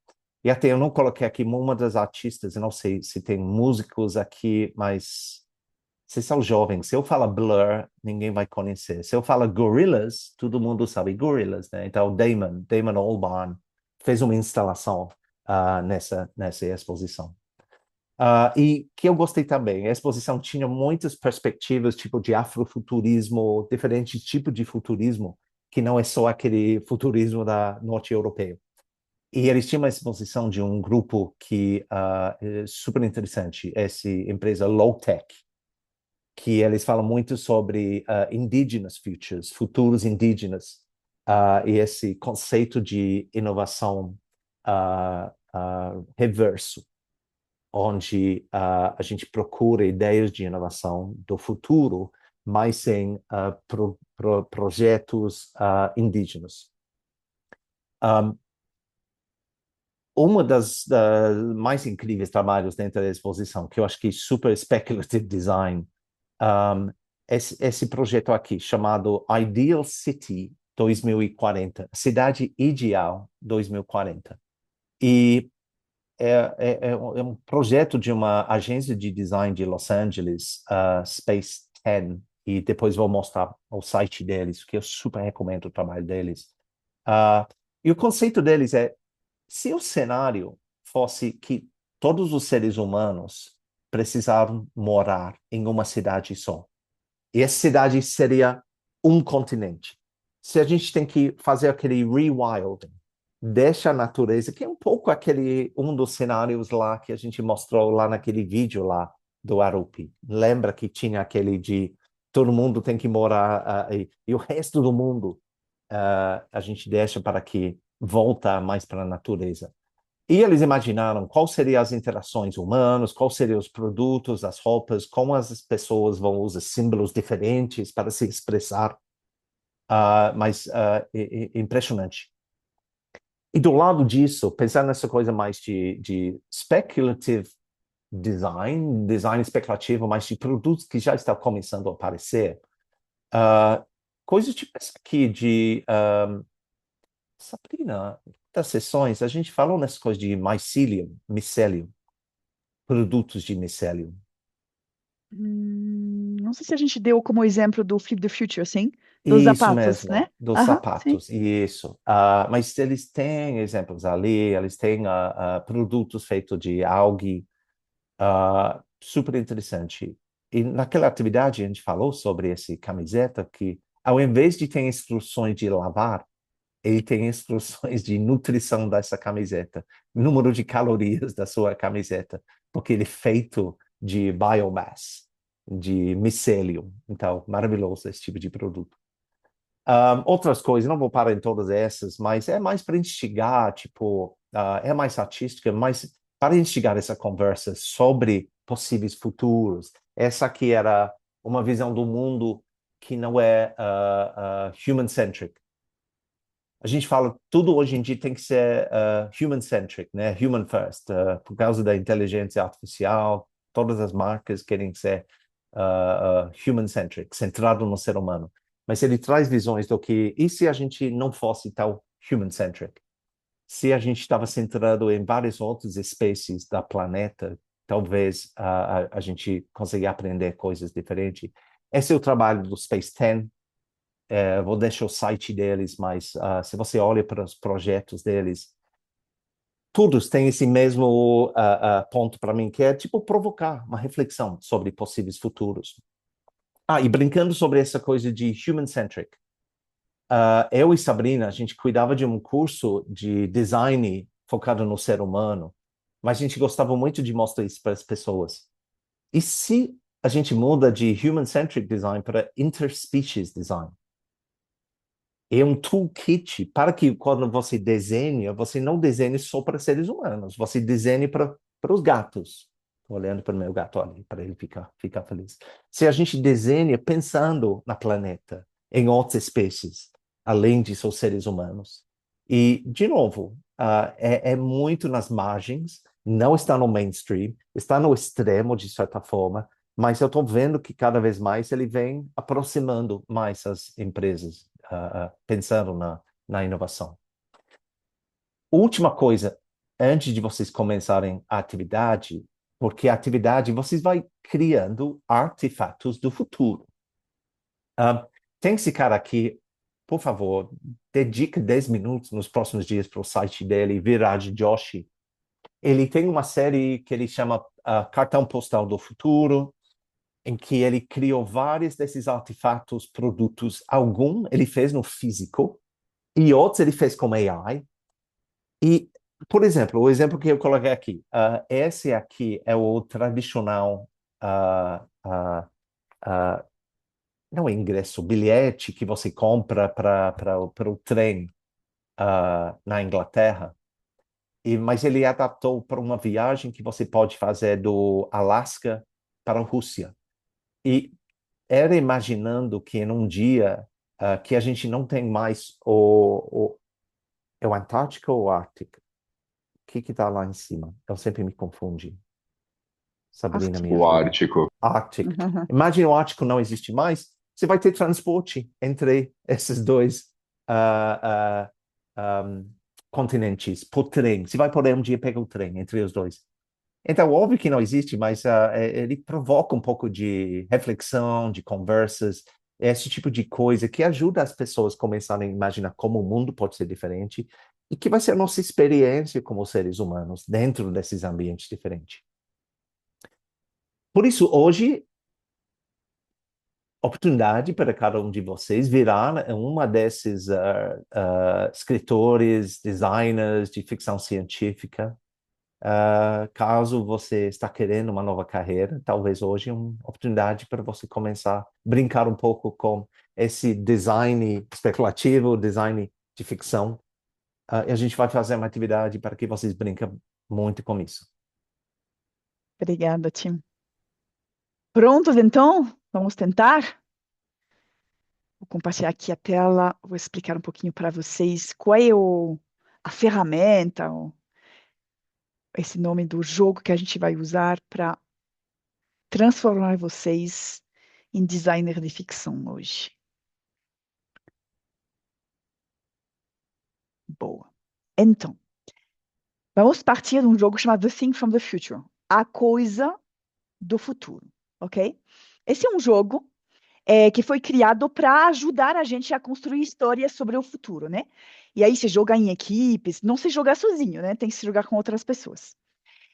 E até eu não coloquei aqui uma das artistas, eu não sei se tem músicos aqui, mas vocês são jovens. Se eu falar Blur, ninguém vai conhecer. Se eu falar Gorillaz, todo mundo sabe Gorillaz, né? Então, Damon Albarn fez uma instalação nessa exposição. E que eu gostei também, a exposição tinha muitas perspectivas, tipo de afrofuturismo, diferentes tipos de futurismo, que não é só aquele futurismo da norte europeu. E eles tinham uma exposição de um grupo que é super interessante, essa empresa Low Tech, que eles falam muito sobre indigenous futures, futuros indígenas, e esse conceito de inovação reverso, onde a gente procura ideias de inovação do futuro, mas em projetos indígenas. Uma das mais incríveis trabalhos dentro da exposição, que eu acho que é super speculative design, esse projeto aqui, chamado Ideal City 2040, Cidade Ideal 2040. E é um projeto de uma agência de design de Los Angeles, Space 10, e depois vou mostrar o site deles, que eu super recomendo o trabalho deles. E o conceito deles é, se o cenário fosse que todos os seres humanos precisavam morar em uma cidade só, e essa cidade seria um continente. Se a gente tem que fazer aquele rewilding, deixa a natureza, que é um pouco um dos cenários lá que a gente mostrou lá naquele vídeo lá do Arupi. Lembra que tinha aquele de todo mundo tem que morar e o resto do mundo a gente deixa para que volta mais para a natureza. E eles imaginaram qual seriam as interações humanas, quais seriam os produtos, as roupas, como as pessoas vão usar símbolos diferentes para se expressar. Mas impressionante. E do lado disso, pensar nessa coisa mais de speculative design especulativo, mas de produtos que já estão começando a aparecer. Coisas tipo essa aqui de Sabrina, das sessões, a gente falou nessa coisa de micélio, produtos de micélio. Não sei se a gente deu como exemplo do Flip the Future, assim, dos Isso sapatos, mesmo, né? dos Sim. sapatos, isso. Mas eles têm exemplos ali, eles têm produtos feitos de algae, super interessante. E naquela atividade a gente falou sobre essa camiseta que, ao invés de ter instruções de lavar, ele tem instruções de nutrição dessa camiseta, número de calorias da sua camiseta, porque ele é feito de biomass, de micélio. Então, maravilhoso esse tipo de produto. Outras coisas, não vou parar em todas essas, mas é mais para instigar, tipo, é mais artística, mas para instigar essa conversa sobre possíveis futuros. Essa aqui era uma visão do mundo que não é human-centric. A gente fala, tudo hoje em dia tem que ser human-centric, né? Human first, por causa da inteligência artificial, todas as marcas querem ser human-centric, centrado no ser humano. Mas ele traz visões do que, e se a gente não fosse tão human-centric? Se a gente estava centrado em várias outras espécies da planeta, talvez a gente consiga aprender coisas diferentes. Esse é o trabalho do Space 10. Vou deixar o site deles, mas se você olha para os projetos deles, todos têm esse mesmo ponto para mim, que é tipo provocar uma reflexão sobre possíveis futuros. E brincando sobre essa coisa de human-centric, eu e Sabrina, a gente cuidava de um curso de design focado no ser humano, mas a gente gostava muito de mostrar isso para as pessoas. E se a gente muda de human-centric design para interspecies design? É um toolkit para que quando você desenha, você não desenhe só para seres humanos, você desenhe para os gatos. Estou olhando para o meu gato ali, para ele ficar feliz. Se a gente desenha pensando na planeta, em outras espécies, além de seus seres humanos. E, de novo, é muito nas margens, não está no mainstream, está no extremo, de certa forma, mas eu estou vendo que cada vez mais ele vem aproximando mais as empresas, pensando na inovação. Última coisa, antes de vocês começarem a atividade, porque a atividade vocês vai criando artefatos do futuro. Tem esse cara aqui, por favor, dedique 10 minutos nos próximos dias para o site dele, Viraj Joshi. Ele tem uma série que ele chama Cartão Postal do Futuro, em que ele criou vários desses artefatos, produtos. Algum ele fez no físico e outros ele fez com AI. E, por exemplo, o exemplo que eu coloquei aqui, esse aqui é o tradicional, não é ingresso, bilhete que você compra para o trem na Inglaterra. Mas ele adaptou para uma viagem que você pode fazer do Alasca para a Rússia. E era imaginando que em um dia que a gente não tem mais é o Antártico ou o Ártico? O que está lá em cima? Eu sempre me confundo. Sabrina, me O ajuda. Ártico. Ártico. Imagina o Ártico não existe mais, você vai ter transporte entre esses dois continentes, por trem. Você vai poder um dia pegar o trem entre os dois. Então, óbvio que não existe, mas ele provoca um pouco de reflexão, de conversas, esse tipo de coisa que ajuda as pessoas a começarem a imaginar como o mundo pode ser diferente e que vai ser a nossa experiência como seres humanos dentro desses ambientes diferentes. Por isso, hoje, oportunidade para cada um de vocês virar uma desses escritores, designers de ficção científica. Caso você está querendo uma nova carreira, talvez hoje é uma oportunidade para você começar a brincar um pouco com esse design especulativo, design de ficção. E a gente vai fazer uma atividade para que vocês brinquem muito com isso. Obrigada, Tim. Prontos, então? Vamos tentar? Vou compartilhar aqui a tela, vou explicar um pouquinho para vocês qual é a ferramenta, esse nome do jogo que a gente vai usar para transformar vocês em designer de ficção hoje. Boa. Então, vamos partir de um jogo chamado The Thing from the Future, a coisa do futuro, ok? Esse é um jogo que foi criado para ajudar a gente a construir histórias sobre o futuro, né? E aí se joga em equipes, não se joga sozinho, né? Tem que se jogar com outras pessoas.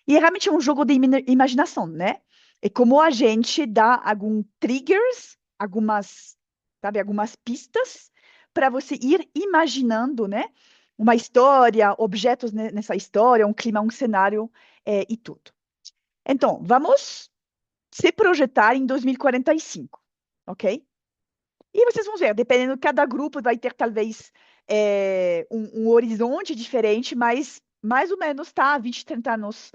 E realmente é um jogo de imaginação, né? É como a gente dá alguns triggers, algumas pistas para você ir imaginando, né? Uma história, objetos nessa história, um clima, um cenário e tudo. Então, vamos se projetar em 2045, ok? E vocês vão ver, dependendo, cada grupo vai ter talvez um horizonte diferente, mas mais ou menos está 20, 30 anos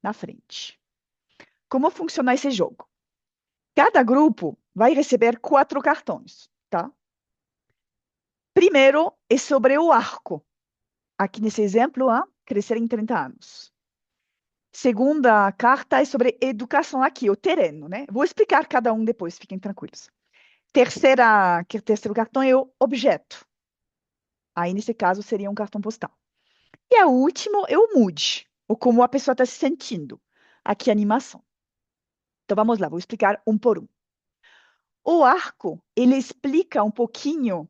na frente. Como funciona esse jogo? Cada grupo vai receber 4 cartões, tá? Primeiro é sobre o arco. Aqui nesse exemplo, crescer em 30 anos. Segunda carta é sobre educação aqui, o terreno, né? Vou explicar cada um depois, fiquem tranquilos. Terceiro cartão é o objeto. Aí, nesse caso, seria um cartão postal. E o último é o mood, ou como a pessoa está se sentindo. Aqui, a animação. Então, vamos lá, vou explicar um por um. O arco, ele explica um pouquinho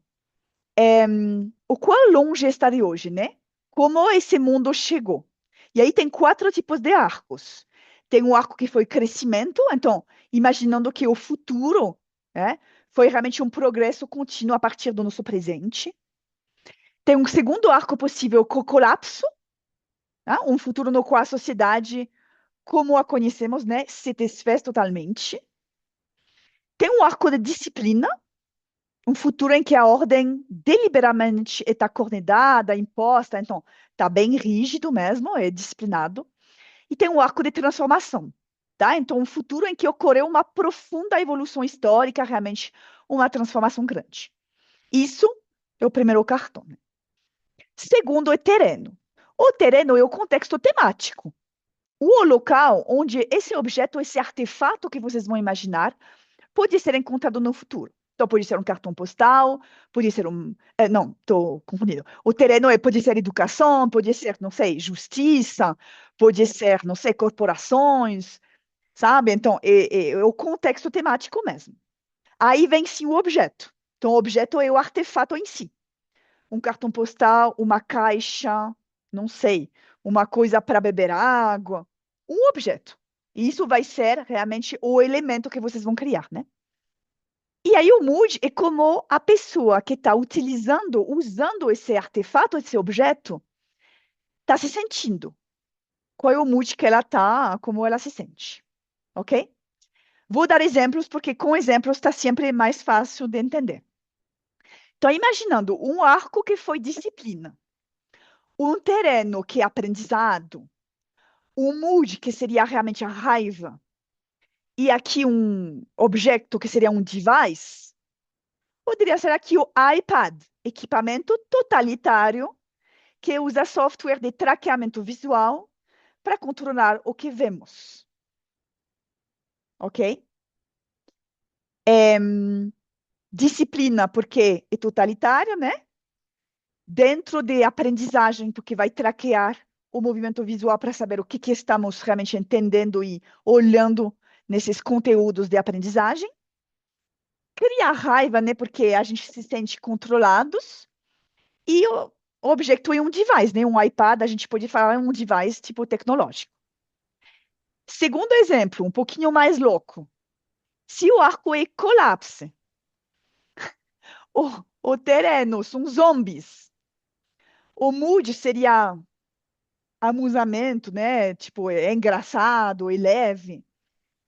o quão longe está de hoje, né? Como esse mundo chegou. E aí tem 4 tipos de arcos. Tem um arco que foi crescimento, então, imaginando que o futuro, né, foi realmente um progresso contínuo a partir do nosso presente. Tem um segundo arco possível, com colapso, né, um futuro no qual a sociedade, como a conhecemos, né, se desfez totalmente. Tem um arco de disciplina, um futuro em que a ordem deliberadamente está coordenada, imposta, então está bem rígido mesmo, é disciplinado. E tem um arco de transformação, tá? Então, um futuro em que ocorreu uma profunda evolução histórica, realmente uma transformação grande. Isso é o primeiro cartão. Segundo é terreno. O terreno é o contexto temático. O local onde esse objeto, esse artefato que vocês vão imaginar, pode ser encontrado no futuro. Então, pode ser um cartão postal, pode ser um... não, estou confundindo. O terreno pode ser educação, pode ser, não sei, justiça, pode ser, não sei, corporações, sabe? Então, é o contexto temático mesmo. Aí vem, sim, o objeto. Então, o objeto é o artefato em si. Um cartão postal, uma caixa, não sei, uma coisa para beber água, um objeto. E isso vai ser realmente o elemento que vocês vão criar, né? E aí o mood é como a pessoa que está usando esse artefato, esse objeto, está se sentindo. Qual é o mood que ela está, como ela se sente. Ok? Vou dar exemplos, porque com exemplos está sempre mais fácil de entender. Então, imaginando um arco que foi disciplina, um terreno que é aprendizado, um mood que seria realmente a raiva, e aqui um objeto que seria um device, poderia ser aqui o iPad, equipamento totalitário que usa software de traqueamento visual para controlar o que vemos. Ok? Disciplina, porque é totalitário, né? Dentro de aprendizagem, porque vai traquear o movimento visual para saber o que estamos realmente entendendo e olhando nesses conteúdos de aprendizagem. Criar raiva, né? Porque a gente se sente controlados. E o objeto é um device, né? Um iPad, a gente pode falar um device tipo tecnológico. Segundo exemplo, um pouquinho mais louco. Se o arco é colapse, o terreno são zombies, o mood seria amusamento, né? Tipo, é engraçado, é leve.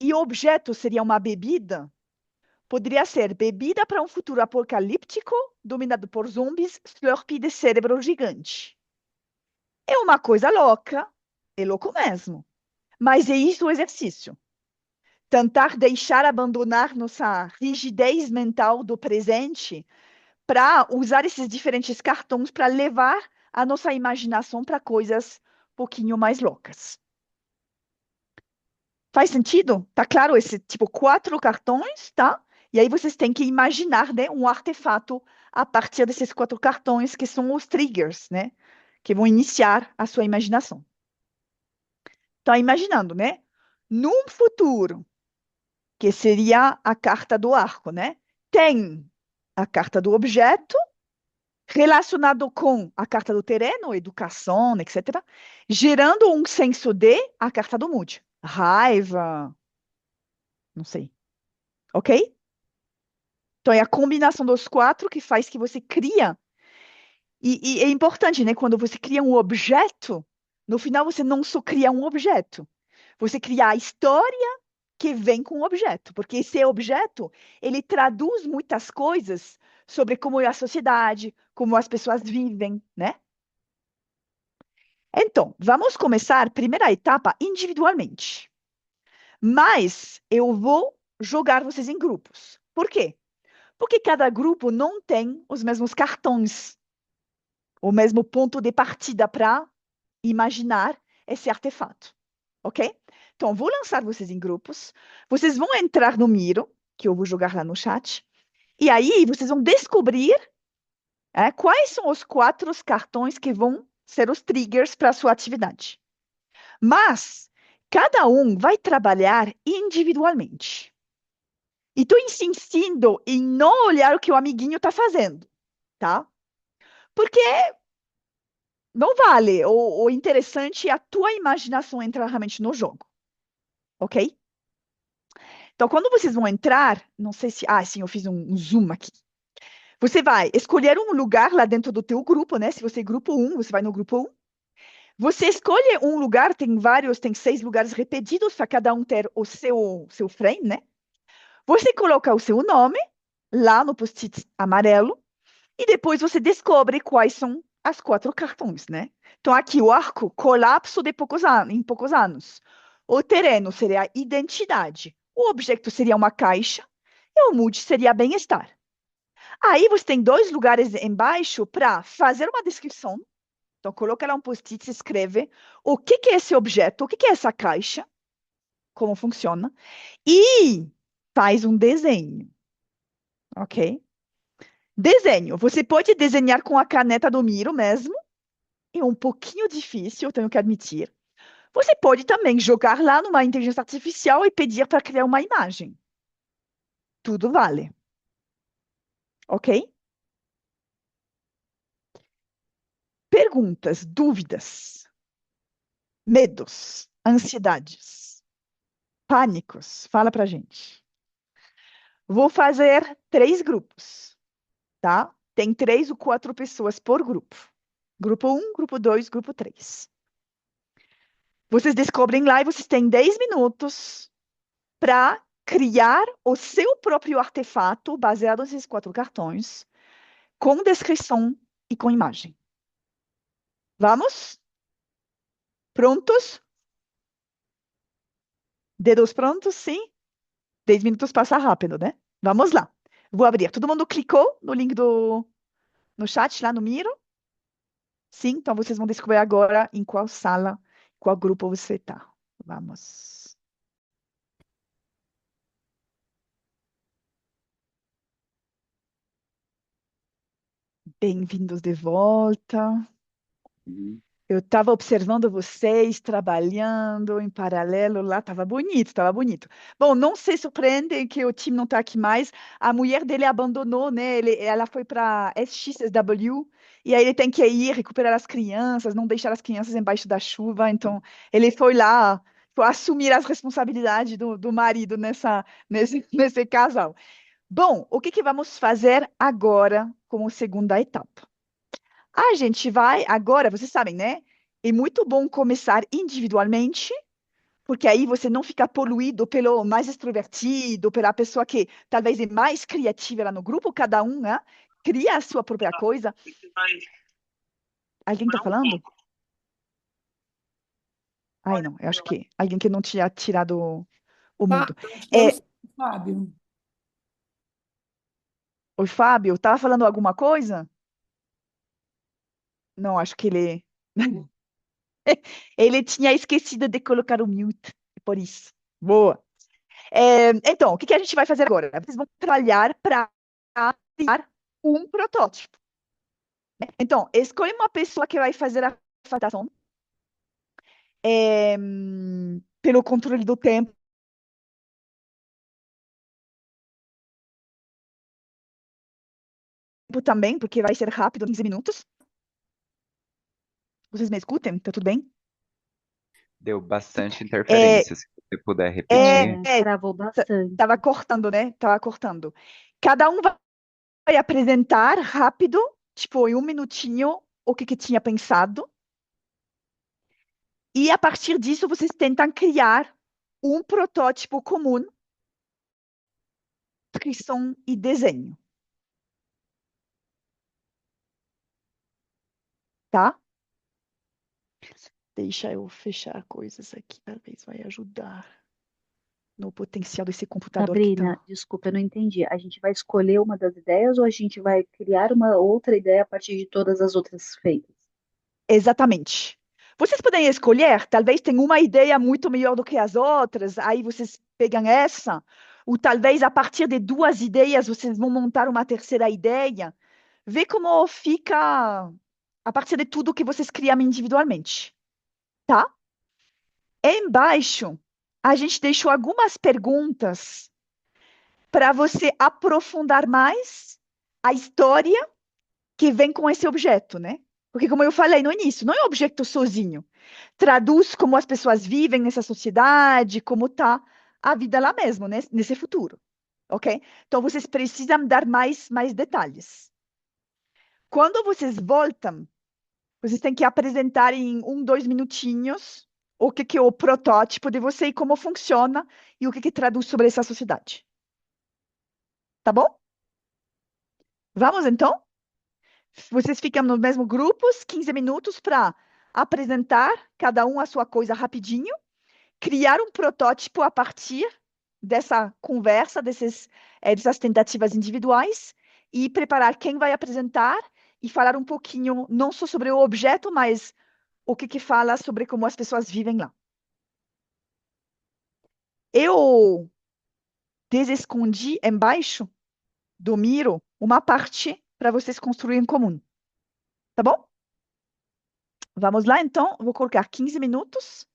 E o objeto seria uma bebida. Poderia ser bebida para um futuro apocalíptico, dominado por zombies, Slurpee de cérebro gigante. É uma coisa louca, é louco mesmo. Mas é isso o exercício. Tentar deixar abandonar nossa rigidez mental do presente para usar esses diferentes cartões para levar a nossa imaginação para coisas um pouquinho mais loucas. Faz sentido? Tá claro? Esse tipo 4 cartões, tá? E aí vocês têm que imaginar, né, um artefato a partir desses 4 cartões que são os triggers, né? Que vão iniciar a sua imaginação. Tá imaginando, né? Num futuro, que seria a carta do arco, né? Tem a carta do objeto, relacionado com a carta do terreno, educação, etc., gerando um senso de a carta do mood. Raiva, não sei. Ok? Então, é a combinação dos 4 que faz que você cria. E é importante, né? Quando você cria um objeto, no final você não só cria um objeto. Você cria a história que vem com o objeto, porque esse objeto, ele traduz muitas coisas sobre como é a sociedade, como as pessoas vivem, né? Então, vamos começar a primeira etapa individualmente. Mas eu vou jogar vocês em grupos. Por quê? Porque cada grupo não tem os mesmos cartões, o mesmo ponto de partida para imaginar esse artefato, ok? Então, vou lançar vocês em grupos, vocês vão entrar no Miro, que eu vou jogar lá no chat, e aí vocês vão descobrir quais são os 4 cartões que vão ser os triggers para a sua atividade. Mas cada um vai trabalhar individualmente. E estou insistindo em não olhar o que o amiguinho está fazendo, tá? Porque não vale. O interessante é a tua imaginação entrar realmente no jogo, ok? Então, quando vocês vão entrar, não sei se... Ah, sim, eu fiz um zoom aqui. Você vai escolher um lugar lá dentro do teu grupo, né? Se você é grupo 1, você vai no grupo 1. Você escolhe um lugar, tem 6 lugares repetidos, para cada um ter o seu frame, né? Você coloca o seu nome lá no post-it amarelo e depois você descobre quais são as 4 cartões, né? Então, aqui o arco, colapso em poucos anos. O terreno seria a identidade. O objeto seria uma caixa e o mood seria bem-estar. Aí você tem 2 lugares embaixo para fazer uma descrição. Então, coloca lá um post-it, escreve o que é esse objeto, o que é essa caixa, como funciona, e faz um desenho, ok? Desenho. Você pode desenhar com a caneta do Miro mesmo, é um pouquinho difícil, tenho que admitir. Você pode também jogar lá numa inteligência artificial e pedir para criar uma imagem. Tudo vale, ok? Perguntas, dúvidas, medos, ansiedades, pânicos, fala pra gente. Vou fazer 3 grupos, tá? Tem 3 ou 4 pessoas por grupo. Grupo 1, grupo 2, grupo 3. Vocês descobrem lá e vocês têm 10 minutos para criar o seu próprio artefato baseado nesses 4 cartões, com descrição e com imagem. Vamos? Prontos? Dedos prontos? Sim? 10 minutos passa rápido, né? Vamos lá. Vou abrir. Todo mundo clicou no link no chat, lá no Miro? Sim? Então vocês vão descobrir agora em qual sala, qual grupo você está. Vamos. Bem-vindos de volta. Eu estava observando vocês trabalhando em paralelo lá, estava bonito, estava bonito. Bom, não se surpreende que o time não está aqui mais. A mulher dele abandonou, né? Ela foi para SXSW e aí ele tem que ir recuperar as crianças, não deixar as crianças embaixo da chuva. Então, ele foi assumir as responsabilidades do marido nesse casal. Bom, o que vamos fazer agora como segunda etapa? A gente vai agora, vocês sabem, né? É muito bom começar individualmente, porque aí você não fica poluído pelo mais extrovertido, pela pessoa que talvez é mais criativa lá no grupo, cada um, né, cria a sua própria coisa. Alguém está falando? Ai, não, eu acho que alguém que não tinha tirado o mudo. Eu sou o Fábio. O Fábio, estava falando alguma coisa? Não, acho que ele... Ele tinha esquecido de colocar o mute, por isso. Boa. Então, o que a gente vai fazer agora? Vocês vão trabalhar para criar um protótipo. Então, escolhe uma pessoa que vai fazer a facilitação pelo controle do tempo também, porque vai ser rápido, 15 minutos. Vocês me escutem? Tá tudo bem? Deu bastante interferência, se você puder repetir. Travou bastante. Tava cortando, né? Tava cortando. Cada um vai apresentar rápido, tipo, em 1 minutinho, o que tinha pensado. E a partir disso, vocês tentam criar um protótipo comum, descrição e desenho. Tá? Deixa eu fechar coisas aqui, talvez vai ajudar. no potencial desse computador que Sabrina, está. desculpa, eu não entendi. A gente vai escolher uma das ideias ou a gente vai criar uma outra ideia a partir de todas as outras feitas? Exatamente. Vocês podem escolher, talvez tenha uma ideia muito melhor do que as outras, aí vocês pegam essa, ou talvez a partir de duas ideias vocês vão montar uma terceira ideia. Vê como fica a partir de tudo que vocês criam individualmente, tá? Embaixo, a gente deixou algumas perguntas para você aprofundar mais a história que vem com esse objeto, né? Porque, como eu falei no início, não é um objeto sozinho. Traduz como as pessoas vivem nessa sociedade, como está a vida lá mesmo, né? Nesse futuro, ok? Então, vocês precisam dar mais detalhes. Quando vocês voltam, vocês têm que apresentar em 2 minutinhos o que é o protótipo de você e como funciona e o que traduz sobre essa sociedade. Tá bom? Vamos, então? Vocês ficam nos mesmos grupos, 15 minutos para apresentar cada um a sua coisa rapidinho, criar um protótipo a partir dessa conversa, dessas tentativas individuais e preparar quem vai apresentar e falar um pouquinho, não só sobre o objeto, mas o que fala sobre como as pessoas vivem lá. Eu desescondi embaixo do Miro uma parte para vocês construírem em comum. Tá bom? Vamos lá, então. Vou colocar 15 minutos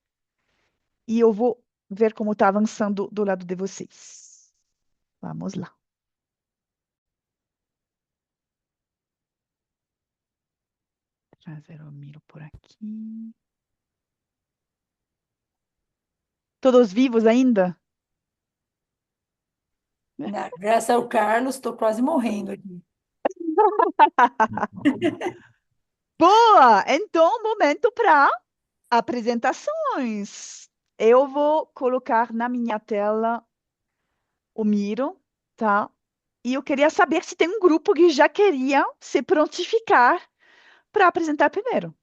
e eu vou ver como está avançando do lado de vocês. Vamos lá. Trazer o Miro por aqui. Todos vivos ainda? Graças ao Carlos, estou quase morrendo aqui. Boa! Então, momento para apresentações. Eu vou colocar na minha tela o Miro, tá? E eu queria saber se tem um grupo que já queria se prontificar para apresentar primeiro.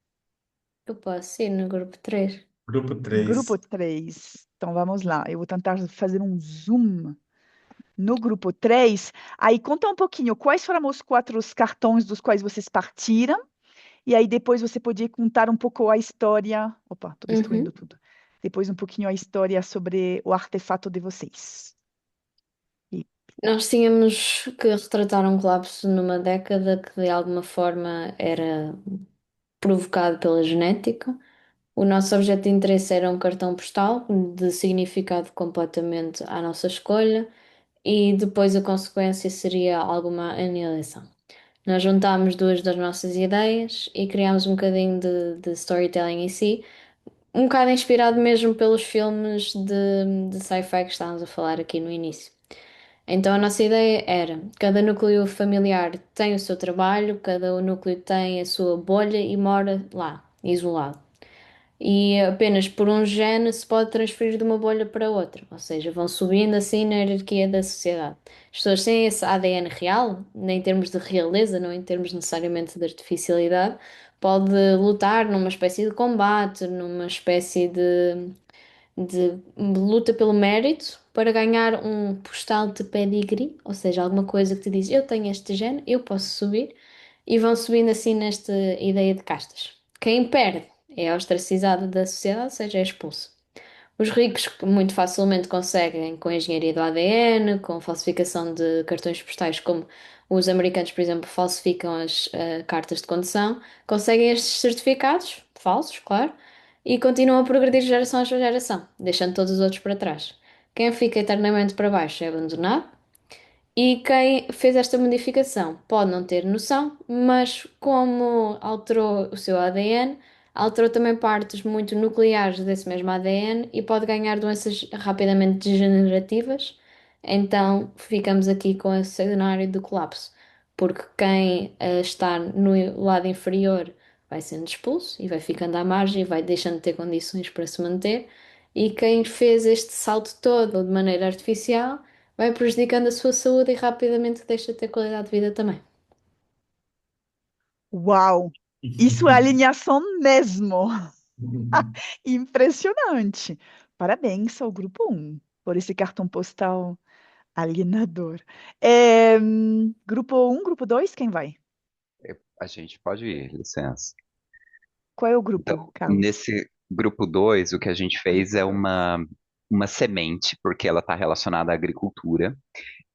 Eu posso ir no grupo 3. Grupo Grupo 3. 3. Então, vamos lá. Eu vou tentar fazer um zoom no grupo 3. Aí, conta um pouquinho quais foram os 4 cartões dos quais vocês partiram. E aí, depois você podia contar um pouco a história. Opa, estou destruindo tudo. Depois, um pouquinho a história sobre o artefato de vocês. Nós tínhamos que retratar um colapso numa década que de alguma forma era provocado pela genética. O nosso objeto de interesse era um cartão postal de significado completamente à nossa escolha e depois a consequência seria alguma aniquilação. Nós juntámos duas das nossas ideias e criámos um bocadinho de storytelling em si, um bocado inspirado mesmo pelos filmes de sci-fi que estávamos a falar aqui no início. Então a nossa ideia era, cada núcleo familiar tem o seu trabalho, cada núcleo tem a sua bolha e mora lá, isolado. E apenas por um gene se pode transferir de uma bolha para outra, ou seja, vão subindo assim na hierarquia da sociedade. As pessoas têm esse ADN real, nem em termos de realeza, não em termos necessariamente de artificialidade, pode lutar numa espécie de combate, numa espécie de luta pelo mérito para ganhar um postal de pedigree, ou seja, alguma coisa que te diz eu tenho este gene, eu posso subir, e vão subindo assim nesta ideia de castas. Quem perde é ostracizado da sociedade, ou seja, é expulso. Os ricos muito facilmente conseguem, com a engenharia do ADN, com falsificação de cartões postais, como os americanos, por exemplo, falsificam as cartas de condução, conseguem estes certificados, falsos, claro, e continuam a progredir de geração a geração, deixando todos os outros para trás. Quem fica eternamente para baixo é abandonado e quem fez esta modificação pode não ter noção, mas como alterou o seu ADN, alterou também partes muito nucleares desse mesmo ADN e pode ganhar doenças rapidamente degenerativas. Então ficamos aqui com esse cenário do colapso, porque quem está no lado inferior vai sendo expulso e vai ficando à margem e vai deixando de ter condições para se manter, e quem fez este salto todo de maneira artificial vai prejudicando a sua saúde e rapidamente deixa de ter qualidade de vida também. Uau! Isso é alinhação mesmo. Impressionante. Parabéns ao grupo 1. por esse cartão postal alienador. Grupo 1, grupo 2, quem vai? A gente pode ir, licença. Qual é o Então, grupo, Carlos? nesse grupo 2, o que a gente fez é uma semente, porque ela está relacionada à agricultura,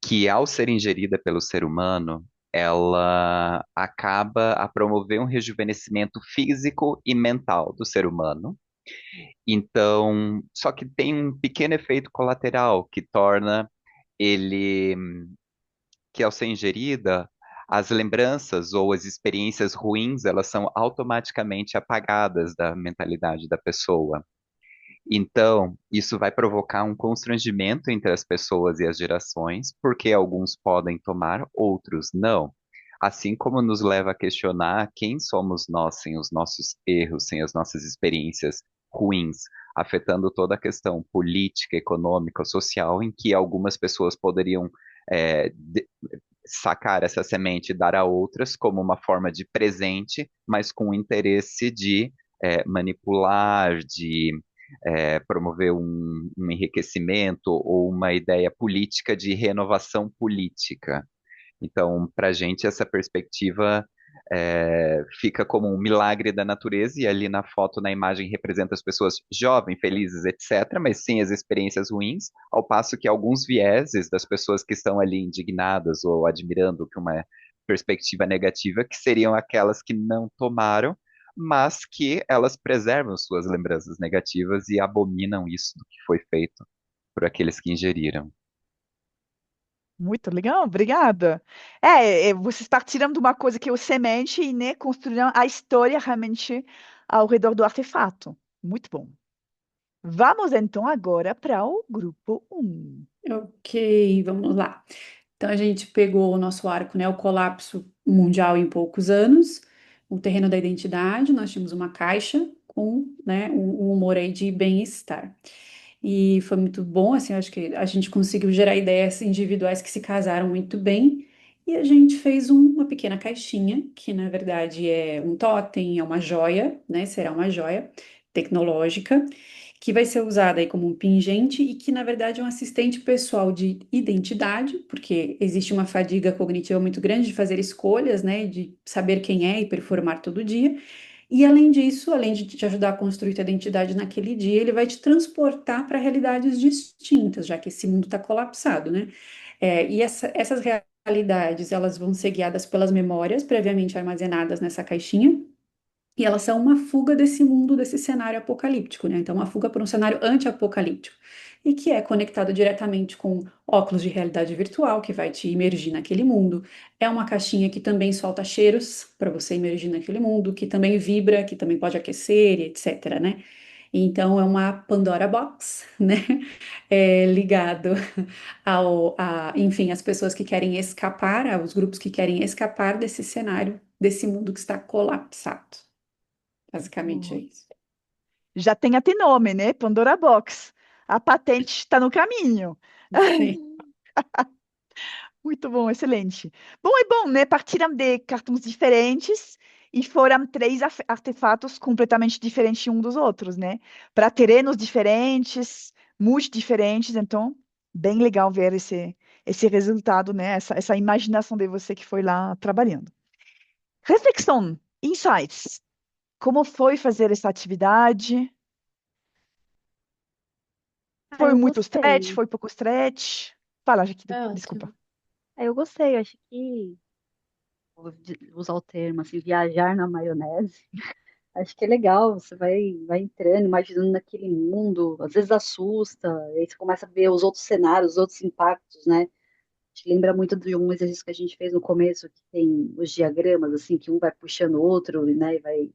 que ao ser ingerida pelo ser humano, ela acaba a promover um rejuvenescimento físico e mental do ser humano. Então, só que tem um pequeno efeito colateral que torna ele, que ao ser ingerida, as lembranças ou as experiências ruins, elas são automaticamente apagadas da mentalidade da pessoa. Então, isso vai provocar um constrangimento entre as pessoas e as gerações, porque alguns podem tomar, outros não. Assim como nos leva a questionar quem somos nós sem os nossos erros, sem as nossas experiências ruins, afetando toda a questão política, econômica, social, em que algumas pessoas poderiam sacar essa semente e dar a outras como uma forma de presente, mas com o interesse de manipular, de promover um enriquecimento ou uma ideia política de renovação política. Então, para a gente, essa perspectiva fica como um milagre da natureza, e ali na foto, na imagem, representa as pessoas jovens, felizes, etc., mas sem as experiências ruins, ao passo que alguns vieses das pessoas que estão ali indignadas ou admirando que uma perspectiva negativa, que seriam aquelas que não tomaram, mas que elas preservam suas lembranças negativas e abominam isso do que foi feito por aqueles que ingeriram. Muito legal, obrigada. Vocês partiram de uma coisa que é o semente e, né, construíram a história realmente ao redor do artefato. Muito bom. Vamos então agora para o grupo 1. Ok, vamos lá. Então a gente pegou o nosso arco, né, o colapso mundial em poucos anos, o terreno da identidade, nós tínhamos uma caixa com, né, um humor aí de bem-estar. E foi muito bom, assim, eu acho que a gente conseguiu gerar ideias individuais que se casaram muito bem. E a gente fez uma pequena caixinha, que na verdade é um totem, é uma joia, né? Será uma joia tecnológica, que vai ser usada aí como um pingente e que na verdade é um assistente pessoal de identidade, porque existe uma fadiga cognitiva muito grande de fazer escolhas, né? De saber quem é e performar todo dia. E além disso, além de te ajudar a construir tua identidade naquele dia, ele vai te transportar para realidades distintas, já que esse mundo está colapsado, né? E essas realidades, elas vão ser guiadas pelas memórias previamente armazenadas nessa caixinha, e elas são uma fuga desse mundo, desse cenário apocalíptico, né? Então, uma fuga para um cenário anti-apocalíptico, e que é conectado diretamente com óculos de realidade virtual, que vai te imergir naquele mundo. É uma caixinha que também solta cheiros para você imergir naquele mundo, que também vibra, que também pode aquecer, etc, né? Então, é uma Pandora Box, né? Ligado enfim, as pessoas que querem escapar, aos grupos que querem escapar desse cenário, desse mundo que está colapsado. Basicamente é isso. Já tem até nome, né? Pandora Box. A patente está no caminho. Sim. Muito bom, excelente. Bom, é bom, né? Partiram de cartões diferentes e foram 3 artefatos completamente diferentes um dos outros, né? Para terrenos diferentes, muito diferentes. Então, bem legal ver esse resultado, né? Essa imaginação de você que foi lá trabalhando. Reflexão, insights. Como foi fazer essa atividade? Foi Eu muito stretch? gostei. Foi pouco stretch? Fala, Jaquita, É desculpa. ótimo. Eu gostei, acho que vou usar o termo assim, viajar na maionese. Acho que é legal, você vai entrando, imaginando naquele mundo, às vezes assusta, aí você começa a ver os outros cenários, os outros impactos, né? Te lembra muito de um exercício que a gente fez no começo, que tem os diagramas, assim, que um vai puxando o outro, né, e vai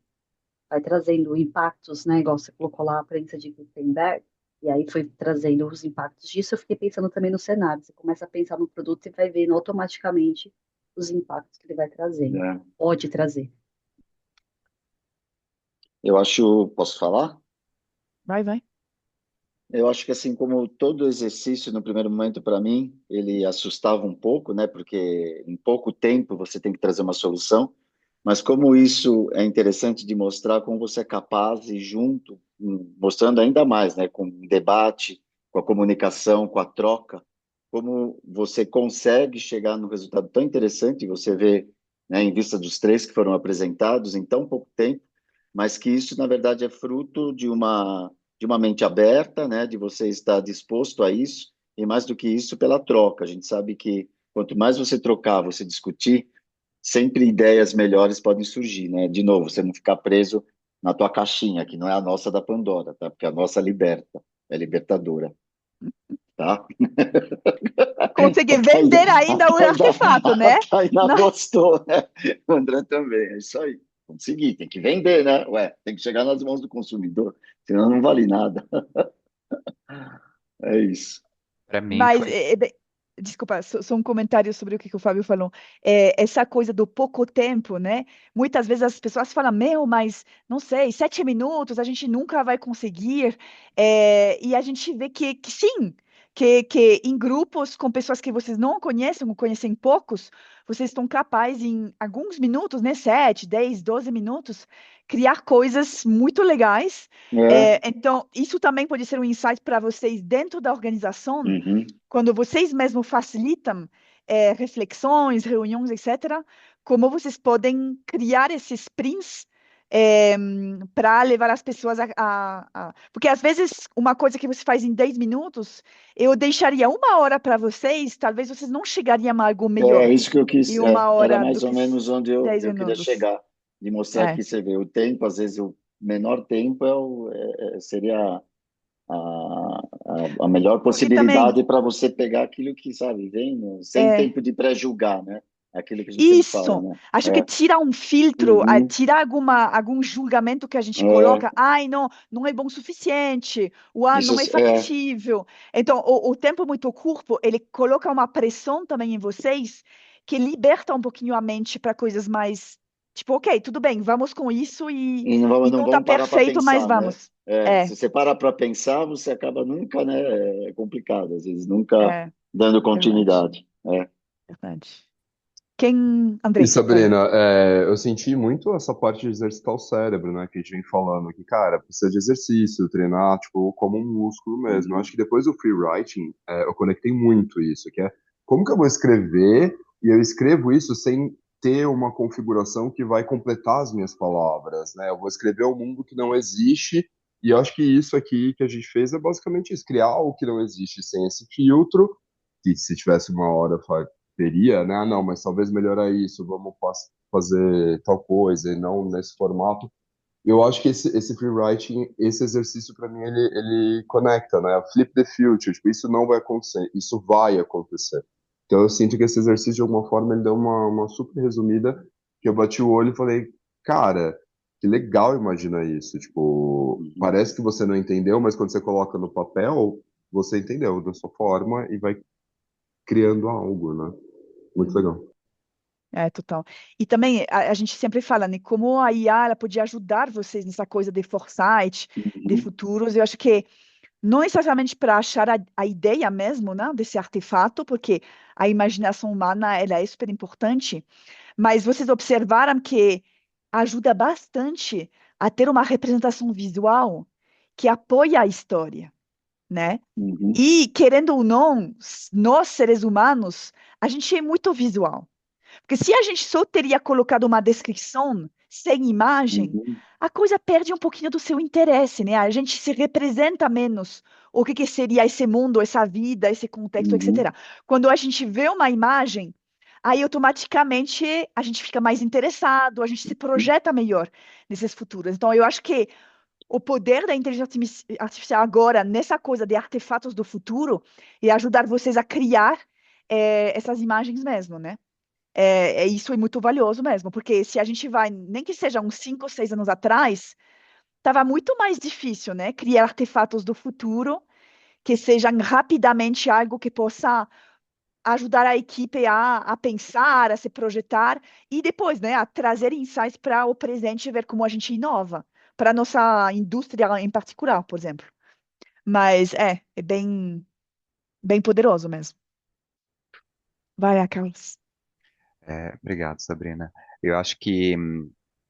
trazendo impactos, né, igual você colocou lá a prensa de Gutenberg, e aí foi trazendo os impactos disso. Eu fiquei pensando também no cenário, você começa a pensar no produto e vai vendo automaticamente os impactos que ele vai trazendo, pode trazer. Eu acho, posso falar? Vai. Eu acho que assim como todo exercício no primeiro momento para mim, ele assustava um pouco, né? Porque em pouco tempo você tem que trazer uma solução. Mas como isso é interessante de mostrar como você é capaz e junto, mostrando ainda mais, né? Com debate com a comunicação, com a troca, como você consegue chegar num resultado tão interessante, você vê, né, em vista dos três que foram apresentados em tão pouco tempo, mas que isso, na verdade, é fruto de uma mente aberta, né, de você estar disposto a isso, e mais do que isso, pela troca. A gente sabe que quanto mais você trocar, você discutir, sempre ideias melhores podem surgir, né? De novo, você não ficar preso na tua caixinha, que não é a nossa da Pandora, tá? Porque a nossa liberta, é libertadora, tá? Conseguir A Tainá, vender ainda o artefato, a né? Tainá Não. gostou, né? O André também, é isso aí. Conseguir, tem que vender, né? Ué, tem que chegar nas mãos do consumidor, senão não vale nada. É isso. Para mim Mas, foi. desculpa, só um comentário sobre o que o Fábio falou. Essa coisa do pouco tempo, né? Muitas vezes as pessoas falam, meu, mas não sei, 7 minutos a gente nunca vai conseguir. E a gente vê que sim, que em grupos com pessoas que vocês não conhecem, ou conhecem poucos, vocês estão capazes em alguns minutos, né? 7, 10, 12 minutos, criar coisas muito legais. É. Então, isso também pode ser um insight para vocês dentro da organização, Uhum. quando vocês mesmos facilitam reflexões, reuniões, etc., como vocês podem criar esses sprints para levar as pessoas Porque, às vezes, uma coisa que você faz em 10 minutos, eu deixaria 1 hora para vocês, talvez vocês não chegariam a algo melhor É isso que eu quis, em uma era hora mais do ou que menos onde 10 eu queria minutos. chegar, de mostrar É, que você vê o tempo, às vezes o menor tempo seria a melhor porque também, possibilidade para você pegar aquilo que, sabe, vem sem é, tempo de pré-julgar, né? É aquilo que a gente sempre fala, isso, né? acho que tira um filtro, Uhum, tira algum julgamento que a gente é, coloca, ai, não, não é bom o suficiente, isso não é é, factível. Então, o tempo muito curto, ele coloca uma pressão também em vocês que liberta um pouquinho a mente para coisas mais, tipo, ok, tudo bem, vamos com isso e e não não tá vamos parar para perfeito, mas pensar, né? vamos. É, É, se você parar para pensar, você acaba nunca, né? É complicado, às vezes, nunca é, dando verdade, continuidade. É. verdade. Quem, E Andrei, fala. Sabrina, eu senti muito essa parte de exercitar o cérebro, né? Que a gente vem falando, que, cara, precisa de exercício, treinar, tipo, como um músculo mesmo. Eu acho Uhum. que depois do free writing, eu conectei muito isso, que é como que eu vou escrever e eu escrevo isso sem ter uma configuração que vai completar as minhas palavras, né? Eu vou escrever um mundo que não existe e eu acho que isso aqui que a gente fez é basicamente isso, criar algo que não existe sem esse filtro, que se tivesse 1 hora teria, né? Ah, não, mas talvez melhorar isso, vamos fazer tal coisa e não nesse formato. Eu acho que esse free writing, esse exercício para mim ele conecta, né? Flip the future, tipo, isso não vai acontecer, isso vai acontecer. Então eu sinto que esse exercício de alguma forma ele deu uma super resumida que eu bati o olho e falei, cara, que legal imaginar isso. Tipo, Uhum. parece que você não entendeu, mas quando você coloca no papel, você entendeu da sua forma e vai criando algo, né? Muito legal. Total. E também a gente sempre fala, né, como a IA ela podia ajudar vocês nessa coisa de foresight, de Uhum. futuros. Eu acho que não necessariamente para achar a ideia mesmo, né, desse artefato, porque a imaginação humana ela é super importante, mas vocês observaram que ajuda bastante a ter uma representação visual que apoia a história, né? Uhum. E, querendo ou não, nós, seres humanos, a gente é muito visual. Porque se a gente só teria colocado uma descrição sem imagem, Uhum. a coisa perde um pouquinho do seu interesse, né? A gente se representa menos o que seria esse mundo, essa vida, esse contexto, Uhum. etc. Quando a gente vê uma imagem, aí automaticamente a gente fica mais interessado, a gente se projeta melhor nesses futuros. Então, eu acho que o poder da inteligência artificial agora, nessa coisa de artefatos do futuro, é ajudar vocês a criar essas imagens mesmo, né? Isso é muito valioso mesmo, porque se a gente vai, nem que seja uns 5 ou 6 anos atrás, estava muito mais difícil, né? Criar artefatos do futuro que sejam rapidamente algo que possa ajudar a equipe a pensar, a se projetar e depois, né, a trazer insights para o presente e ver como a gente inova, para a nossa indústria em particular, por exemplo. Mas é bem poderoso mesmo. Vai, Carlos. Obrigado, Sabrina. Eu acho que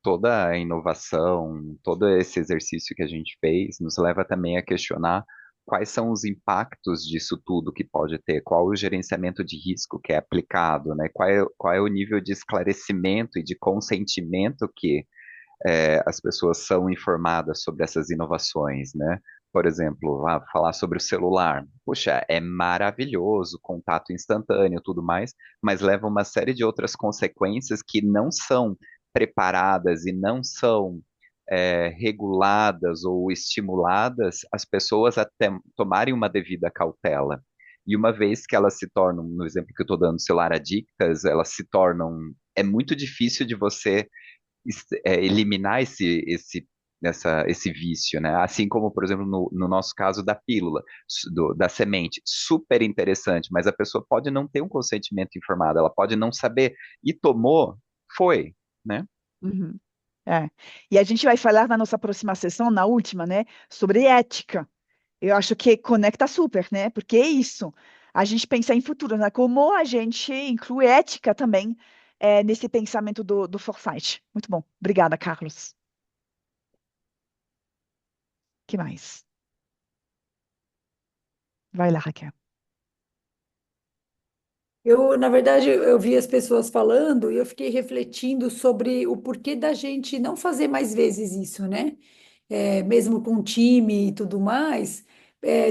toda a inovação, todo esse exercício que a gente fez, nos leva também a questionar quais são os impactos disso tudo que pode ter, qual o gerenciamento de risco que é aplicado, né? Qual é o nível de esclarecimento e de consentimento que as pessoas são informadas sobre essas inovações, né? Por exemplo, falar sobre o celular. Puxa, é maravilhoso, contato instantâneo, tudo mais, mas leva uma série de outras consequências que não são preparadas e não são reguladas ou estimuladas as pessoas a tomarem uma devida cautela. E uma vez que elas se tornam, no exemplo que eu estou dando, celular adictas, elas se tornam. É muito difícil de você eliminar esse vício, né? Assim como, por exemplo, no nosso caso da pílula, da semente, super interessante, mas a pessoa pode não ter um consentimento informado, ela pode não saber, e tomou, foi, né? Uhum. E a gente vai falar na nossa próxima sessão, na última, né, sobre ética. Eu acho que conecta super, né? Porque é isso. A gente pensa em futuro, né? Como a gente inclui ética também nesse pensamento do Foresight. Muito bom. Obrigada, Carlos. Que mais? Vai lá, Raquel. Na verdade, eu vi as pessoas falando e eu fiquei refletindo sobre o porquê da gente não fazer mais vezes isso, né? Mesmo com time e tudo mais,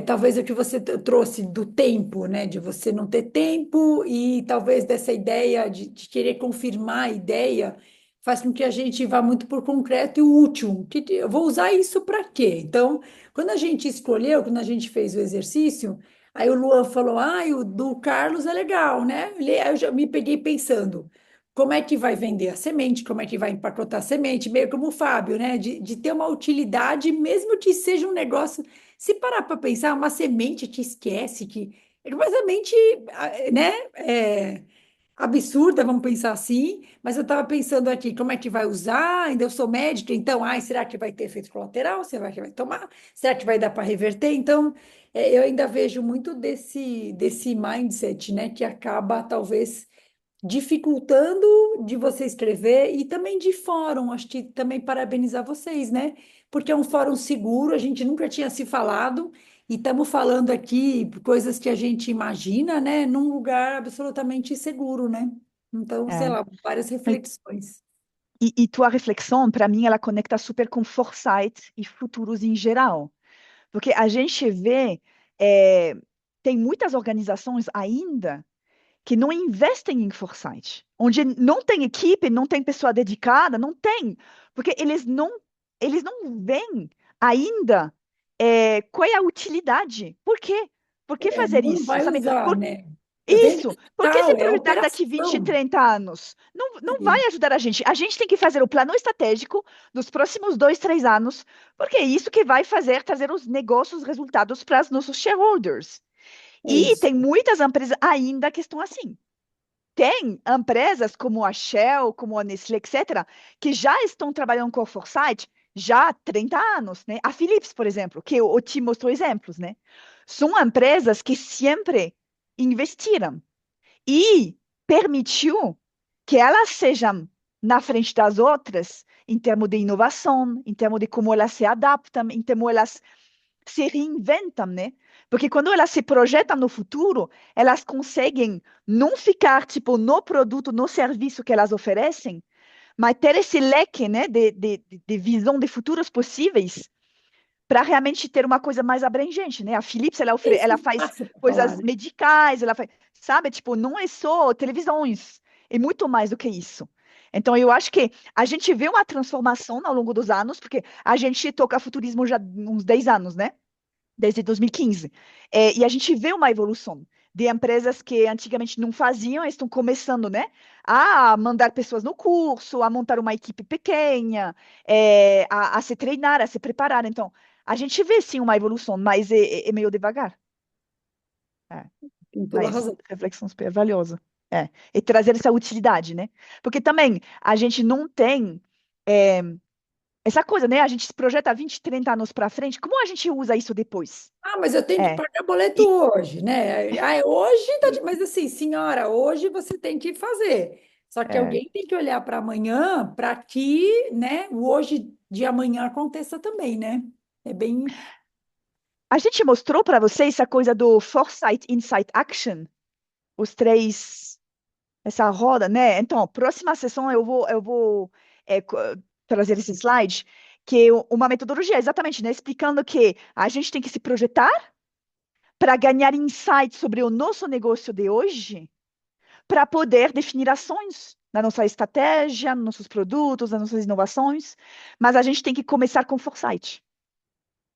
talvez o que você trouxe do tempo, né? De você não ter tempo e talvez dessa ideia de querer confirmar a ideia faz com que a gente vá muito por concreto e útil. Eu vou usar isso para quê? Então, quando a gente escolheu, quando a gente fez o exercício, aí o Luan falou, o do Carlos é legal, né? Aí eu já me peguei pensando, como é que vai vender a semente, como é que vai empacotar a semente, meio como o Fábio, né? De ter uma utilidade, mesmo que seja um negócio. Se parar para pensar, uma semente que esquece, que é uma semente, né? Absurda, vamos pensar assim, mas eu estava pensando aqui, como é que vai usar? Ainda eu sou médica, então, será que vai ter efeito colateral? Será que vai tomar? Será que vai dar para reverter? Então, eu ainda vejo muito desse mindset, né, que acaba talvez dificultando de você escrever e também de fórum. Acho que também parabenizar vocês, né? Porque é um fórum seguro, a gente nunca tinha se falado e estamos falando aqui coisas que a gente imagina, né? Num lugar absolutamente seguro, né? Então, sei É. lá, várias Mas- reflexões. E tua reflexão, para mim, ela conecta super com foresight e futuros em geral. Porque a gente vê, tem muitas organizações ainda que não investem em foresight, onde não tem equipe, não tem pessoa dedicada, não tem, porque eles não veem ainda qual é a utilidade. Por quê? Por que fazer Não isso, vai sabe? usar, né? Vem Isso, porque se tal, é projetar daqui 20, operação. 30 anos, não vai ajudar a gente. A gente tem que fazer o plano estratégico dos próximos 2, 3 anos, porque é isso que vai trazer os negócios, resultados para os nossos shareholders. É E isso. tem muitas empresas ainda que estão assim. Tem empresas como a Shell, como a Nestlé, etc., que já estão trabalhando com o Foresight já há 30 anos, né? A Philips, por exemplo, que o Tim mostrou exemplos, né? São empresas que sempre investiram e permitiu que elas sejam na frente das outras em termos de inovação, em termos de como elas se adaptam, em termos elas se reinventam, né? Porque quando elas se projetam no futuro, elas conseguem não ficar, tipo, no produto, no serviço que elas oferecem, mas ter esse leque, né, de visão de futuros possíveis para realmente ter uma coisa mais abrangente, né? A Philips, ela Isso faz passa para falar, coisas né? medicais, ela faz, sabe? Tipo, não é só televisões, é muito mais do que isso. Então, eu acho que a gente vê uma transformação ao longo dos anos, porque a gente toca futurismo já há uns 10 anos, né? Desde 2015. E a gente vê uma evolução de empresas que antigamente não faziam, estão começando, né, a mandar pessoas no curso, a montar uma equipe pequena, a se treinar, a se preparar. Então, a gente vê sim uma evolução, mas é meio devagar. É, Tem toda a mas razão. reflexão super valiosa. E trazer essa utilidade, né? Porque também a gente não tem é, essa coisa, né? A gente se projeta 20, 30 anos para frente, como a gente usa isso depois? Mas eu tenho que É, pagar boleto e, hoje, né? Hoje tá mas assim, senhora, hoje você tem que fazer. Só que é, alguém tem que olhar para amanhã para que, né, o hoje de amanhã aconteça também, né? É bem. A gente mostrou para vocês a coisa do Foresight, Insight, Action, os três, essa roda, né? Então, próxima sessão eu vou trazer esse slide, que é uma metodologia, exatamente, né? Explicando que a gente tem que se projetar para ganhar insights sobre o nosso negócio de hoje, para poder definir ações na nossa estratégia, nos nossos produtos, nas nossas inovações, mas a gente tem que começar com foresight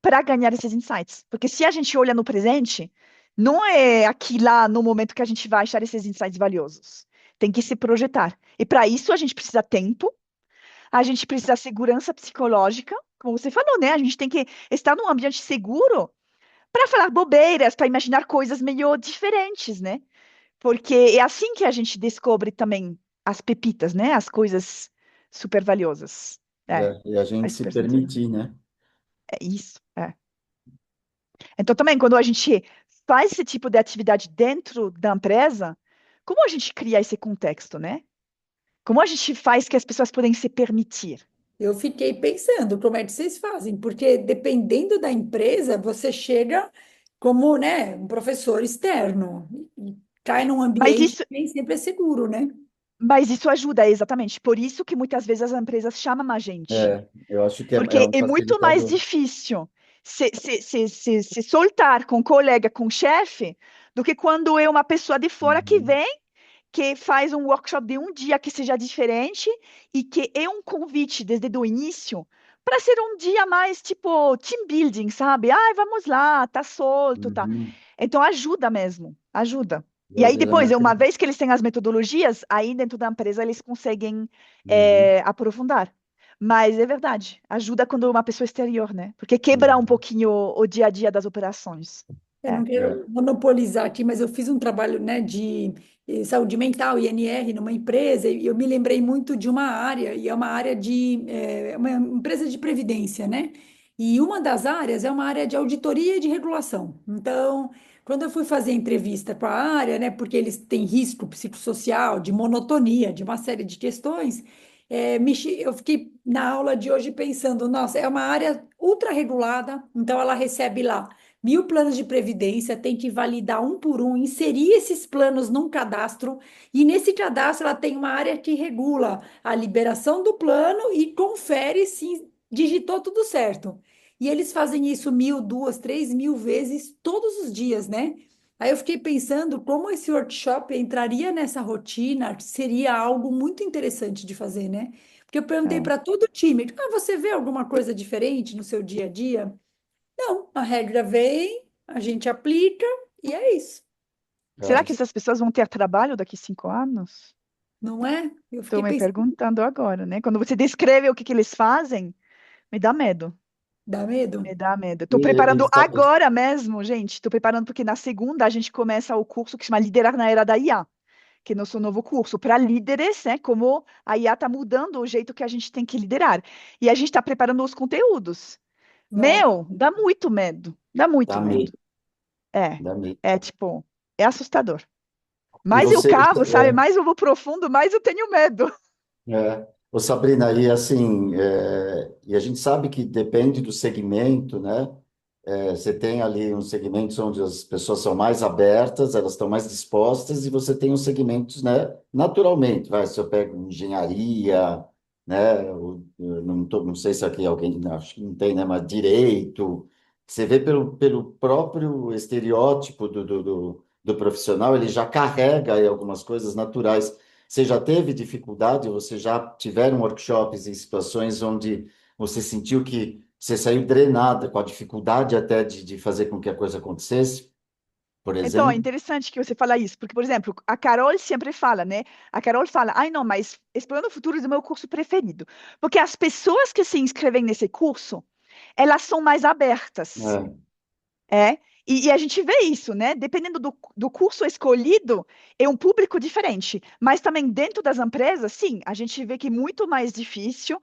para ganhar esses insights. Porque se a gente olha no presente, não é aqui lá no momento que a gente vai achar esses insights valiosos. Tem que se projetar. E para isso a gente precisa tempo, a gente precisa segurança psicológica, como você falou, né? A gente tem que estar num ambiente seguro para falar bobeiras, para imaginar coisas meio diferentes, né? Porque é assim que a gente descobre também as pepitas, né? As coisas super valiosas. E a gente faz se super sentido. permitir, né? É isso, Então, também, quando a gente faz esse tipo de atividade dentro da empresa, como a gente cria esse contexto, né? Como a gente faz que as pessoas podem se permitir? Eu fiquei pensando como é que vocês fazem, porque dependendo da empresa, você chega como, né, um professor externo e cai num Mas ambiente isso, que nem sempre é seguro, né? mas isso ajuda, exatamente. Por isso que muitas vezes as empresas chamam a gente. Eu acho que é Porque um é muito mais facilitador. difícil se soltar com colega, com chefe, do que quando é uma pessoa de fora que Uhum, vem, que faz um workshop de um dia que seja diferente e que é um convite desde o início para ser um dia mais tipo team building, sabe? Ai, vamos lá, tá solto, tá. uhum. Então ajuda mesmo, ajuda. E E às aí vezes é uma... depois, uma vez que eles têm as metodologias, aí dentro da empresa eles conseguem Uhum, aprofundar. Mas é verdade, ajuda quando uma pessoa exterior, né? Porque quebra um pouquinho o dia a dia das operações. Eu É. não quero monopolizar aqui, mas eu fiz um trabalho, né, de saúde mental, INR, numa empresa, e eu me lembrei muito de uma área, e é uma área de, uma empresa de previdência, né? E uma das áreas é uma área de auditoria e de regulação. Então, quando eu fui fazer entrevista para a área, né, porque eles têm risco psicossocial, de monotonia, de uma série de questões, eu fiquei na aula de hoje pensando, nossa, é uma área ultra regulada, então ela recebe lá 1.000 planos de previdência, tem que validar um por um, inserir esses planos num cadastro, e nesse cadastro ela tem uma área que regula a liberação do plano e confere se digitou tudo certo. E eles fazem isso 1.000, 2.000, 3.000 vezes todos os dias, né? Aí eu fiquei pensando como esse workshop entraria nessa rotina, seria algo muito interessante de fazer, né? Porque eu perguntei É. para todo o time, você vê alguma coisa diferente no seu dia a dia? Não, a regra vem, a gente aplica e é isso, Será que essas pessoas vão ter trabalho daqui 5 anos? não é? Eu Estou fiquei me pensando, perguntando agora, né? Quando você descreve o que eles fazem, me dá medo. dá medo? Me dá medo. Estou E preparando eles sabem. agora mesmo, gente. Estou preparando porque na segunda a gente começa o curso que chama Liderar na Era da IA, que é nosso novo curso para líderes, né? Como a IA está mudando o jeito que a gente tem que liderar. E a gente está preparando os conteúdos. Não, Meu, dá muito medo. Dá muito Dá medo. medo, É, dá medo. é tipo, é assustador. E Mais eu você, cavo, sabe? Mais eu vou profundo, mais eu tenho medo. Ô Sabrina, e assim, e a gente sabe que depende do segmento, né? Você tem ali uns segmentos onde as pessoas são mais abertas, elas estão mais dispostas, e você tem os segmentos, né? Naturalmente, vai, se eu pego engenharia, né? Eu não sei se aqui alguém, acho que não tem, né? Mas direito, você vê pelo próprio estereótipo do profissional, ele já carrega aí algumas coisas naturais. Você já teve dificuldade? Você já tiveram workshops em situações onde você sentiu que você saiu drenada, com a dificuldade até de fazer com que a coisa acontecesse, por Então, é exemplo? interessante que você fala isso, porque, por exemplo, a Carol sempre fala, né? A Carol fala, ai não, mas Explorando o Futuro é o meu curso preferido. Porque as pessoas que se inscrevem nesse curso, elas são mais abertas. É, É, e a gente vê isso, né? Dependendo do curso escolhido, é um público diferente. Mas também dentro das empresas, sim, a gente vê que é muito mais difícil,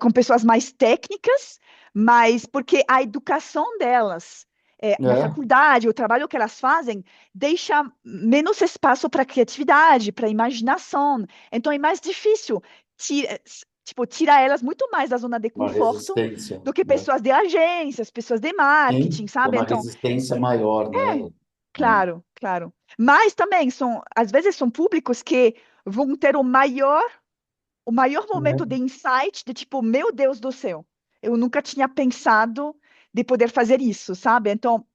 com pessoas mais técnicas, mas porque a educação delas, na é, faculdade, o trabalho que elas fazem, deixa menos espaço para criatividade, para imaginação. Então é mais difícil Tipo, tira elas muito mais da zona de Uma conforto resistência, do que né? pessoas de agências, pessoas de marketing, Sim, tem sabe? uma Então, resistência maior, né? claro, claro. Mas também às vezes são públicos que vão ter o maior momento de insight, de tipo, meu Deus do céu, eu nunca tinha pensado de poder fazer isso, sabe? Então,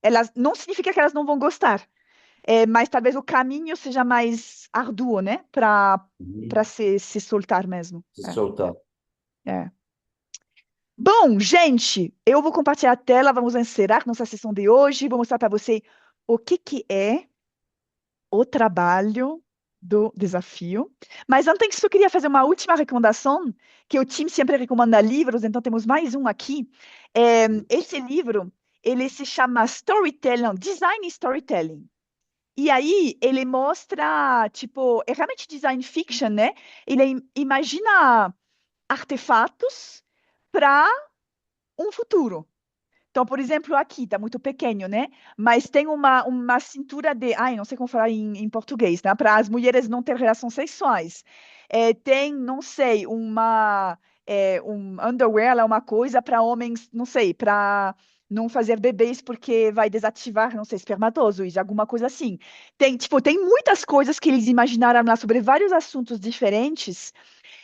elas não significa que elas não vão gostar, mas talvez o caminho seja mais árduo, né? Para se soltar mesmo. Se soltar. É. Bom, gente, eu vou compartilhar a tela, vamos encerrar nossa sessão de hoje, vou mostrar para você o que é o trabalho do desafio. Mas antes, eu queria fazer uma última recomendação, que o time sempre recomenda livros, então temos mais um aqui. Esse livro, ele se chama Storytelling, Design Storytelling. E aí, ele mostra, tipo, é realmente design fiction, né? Ele imagina artefatos para um futuro. Então, por exemplo, aqui está muito pequeno, né? Mas tem uma cintura de. Ai, não sei como falar em português, né? Para as mulheres não ter relações sexuais. Tem, não sei, um underwear, é uma coisa para homens, não sei, para não fazer bebês porque vai desativar, não sei, espermatozoides, alguma coisa assim. Tem muitas coisas que eles imaginaram lá sobre vários assuntos diferentes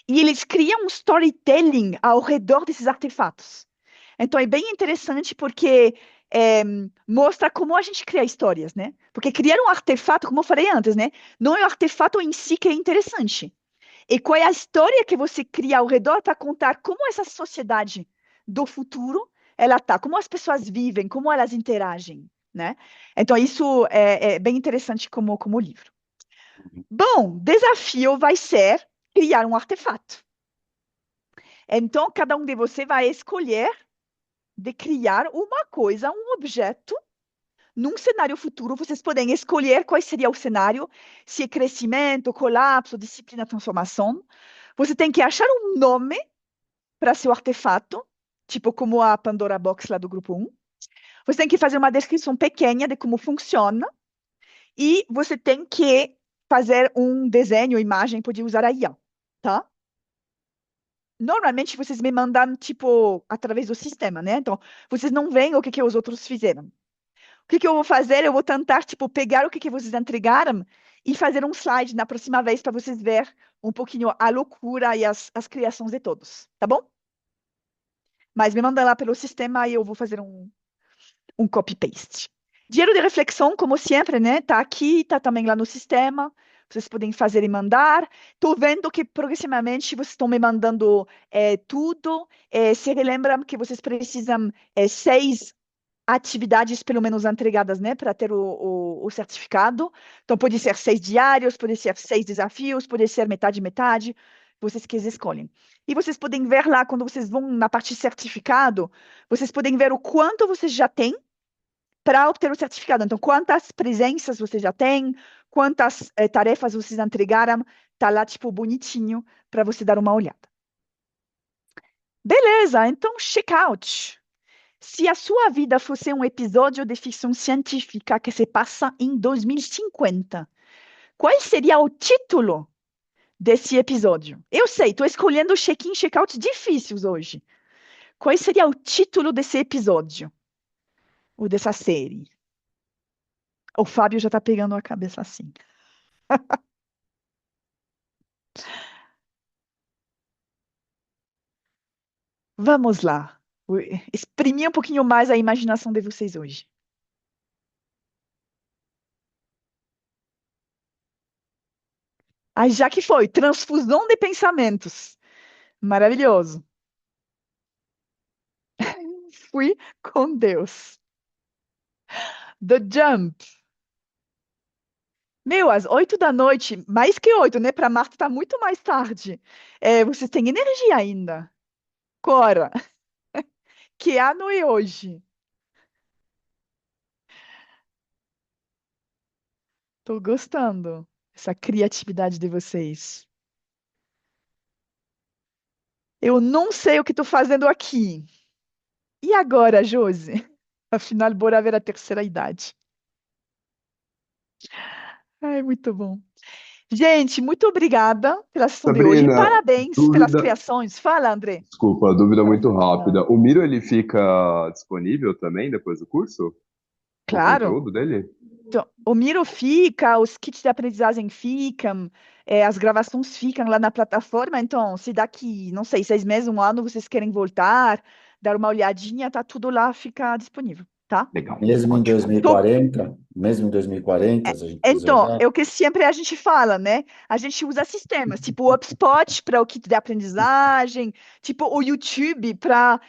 e eles criam um storytelling ao redor desses artefatos. Então, é bem interessante porque mostra como a gente cria histórias, né? Porque criar um artefato, como eu falei antes, né? Não é o artefato em si que é interessante. E qual é a história que você cria ao redor para contar como essa sociedade do futuro ela tá, como as pessoas vivem, como elas interagem, né? Então, isso é bem interessante como livro. Bom, desafio vai ser criar um artefato. Então, cada um de vocês vai escolher de criar uma coisa, um objeto, num cenário futuro. Vocês podem escolher qual seria o cenário, se é crescimento, colapso, disciplina, transformação. Você tem que achar um nome para seu artefato, tipo como a Pandora Box lá do grupo 1. Você tem que fazer uma descrição pequena de como funciona e você tem que fazer um desenho, imagem, pode usar a IA, tá? Normalmente vocês me mandam, tipo, através do sistema, né? Então, vocês não veem o que os outros fizeram. O que eu vou fazer? Eu vou tentar, tipo, pegar o que vocês entregaram e fazer um slide na próxima vez para vocês ver um pouquinho a loucura e as criações de todos, tá bom? Mas me manda lá pelo sistema e eu vou fazer um copy-paste. Dinheiro de reflexão, como sempre, né? Tá aqui, tá também lá no sistema. Vocês podem fazer e mandar. Estou vendo que progressivamente vocês estão me mandando tudo. Se relembram que vocês precisam 6 atividades pelo menos entregadas, né, para ter o certificado. Então, pode ser 6 diários, pode ser 6 desafios, pode ser metade, metade, vocês que escolhem. E vocês podem ver lá, quando vocês vão na parte certificado, vocês podem ver o quanto vocês já têm para obter o certificado. Então, quantas presenças vocês já têm, quantas tarefas vocês entregaram, tá lá, tipo, bonitinho, para você dar uma olhada. Beleza, então, check-out. Se a sua vida fosse um episódio de ficção científica que se passa em 2050, qual seria o título desse episódio? Eu sei, estou escolhendo check-in, check-out difíceis hoje. Qual seria o título desse episódio? Ou dessa série? O Fábio já está pegando a cabeça assim. Vamos lá. Vou exprimir um pouquinho mais a imaginação de vocês hoje. Aí já que foi, transfusão de pensamentos. Maravilhoso. Fui com Deus. The Jump. Meu, às 8 da noite, mais que 8, né? Para Marta tá muito mais tarde. Vocês têm energia ainda. Cora, que ano é hoje? Tô gostando. Essa criatividade de vocês. Eu não sei o que tô fazendo aqui. E agora, Josi? Afinal, bora ver a terceira idade. Ai, muito bom. Gente, muito obrigada pela sessão de hoje. Sabrina, Parabéns pelas dúvida, criações. Fala, André. desculpa, dúvida muito rápida. O Miro, ele fica disponível também depois do curso? O Claro. conteúdo dele? Então, o Miro fica, os kits de aprendizagem ficam, as gravações ficam lá na plataforma. Então, se daqui, não sei, 6 meses, 1 ano, vocês querem voltar, dar uma olhadinha, tá tudo lá, fica disponível, tá? Legal, Mesmo em ótimo. 2040, mesmo em 2040, se a gente quiser Então, olhar. é o que sempre a gente fala, né? A gente usa sistemas, tipo o HubSpot para o kit de aprendizagem, tipo o YouTube para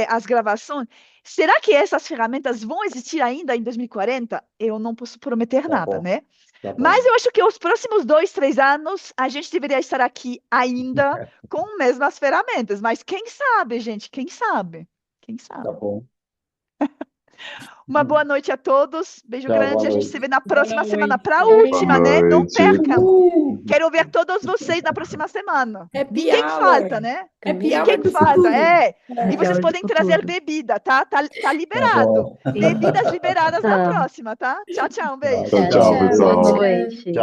as gravações. Será que essas ferramentas vão existir ainda em 2040? Eu não posso prometer Tá nada, bom, né? tá Mas bom. eu acho que os próximos 2, 3 anos a gente deveria estar aqui ainda com as mesmas ferramentas. Mas quem sabe, gente? Quem sabe? Quem sabe? Tá bom. Uma boa noite a todos. Beijo Tchau, grande. boa A gente noite. se vê na Boa próxima semana. noite. Para a Boa última, né? Não noite. percam. Quero ver todos vocês na próxima semana. Happy Ninguém falta, hour. né? Happy hour Ninguém do falta. futuro. E Happy vocês hour do podem trazer futuro. bebida, tá? Tá Tá liberado. bom. Sim. Bebidas liberadas na Tá. próxima, tá? Tchau, tchau. Um Tá, beijo. Tchau, Tchau, tchau, tchau. pessoal. Boa Tchau. noite.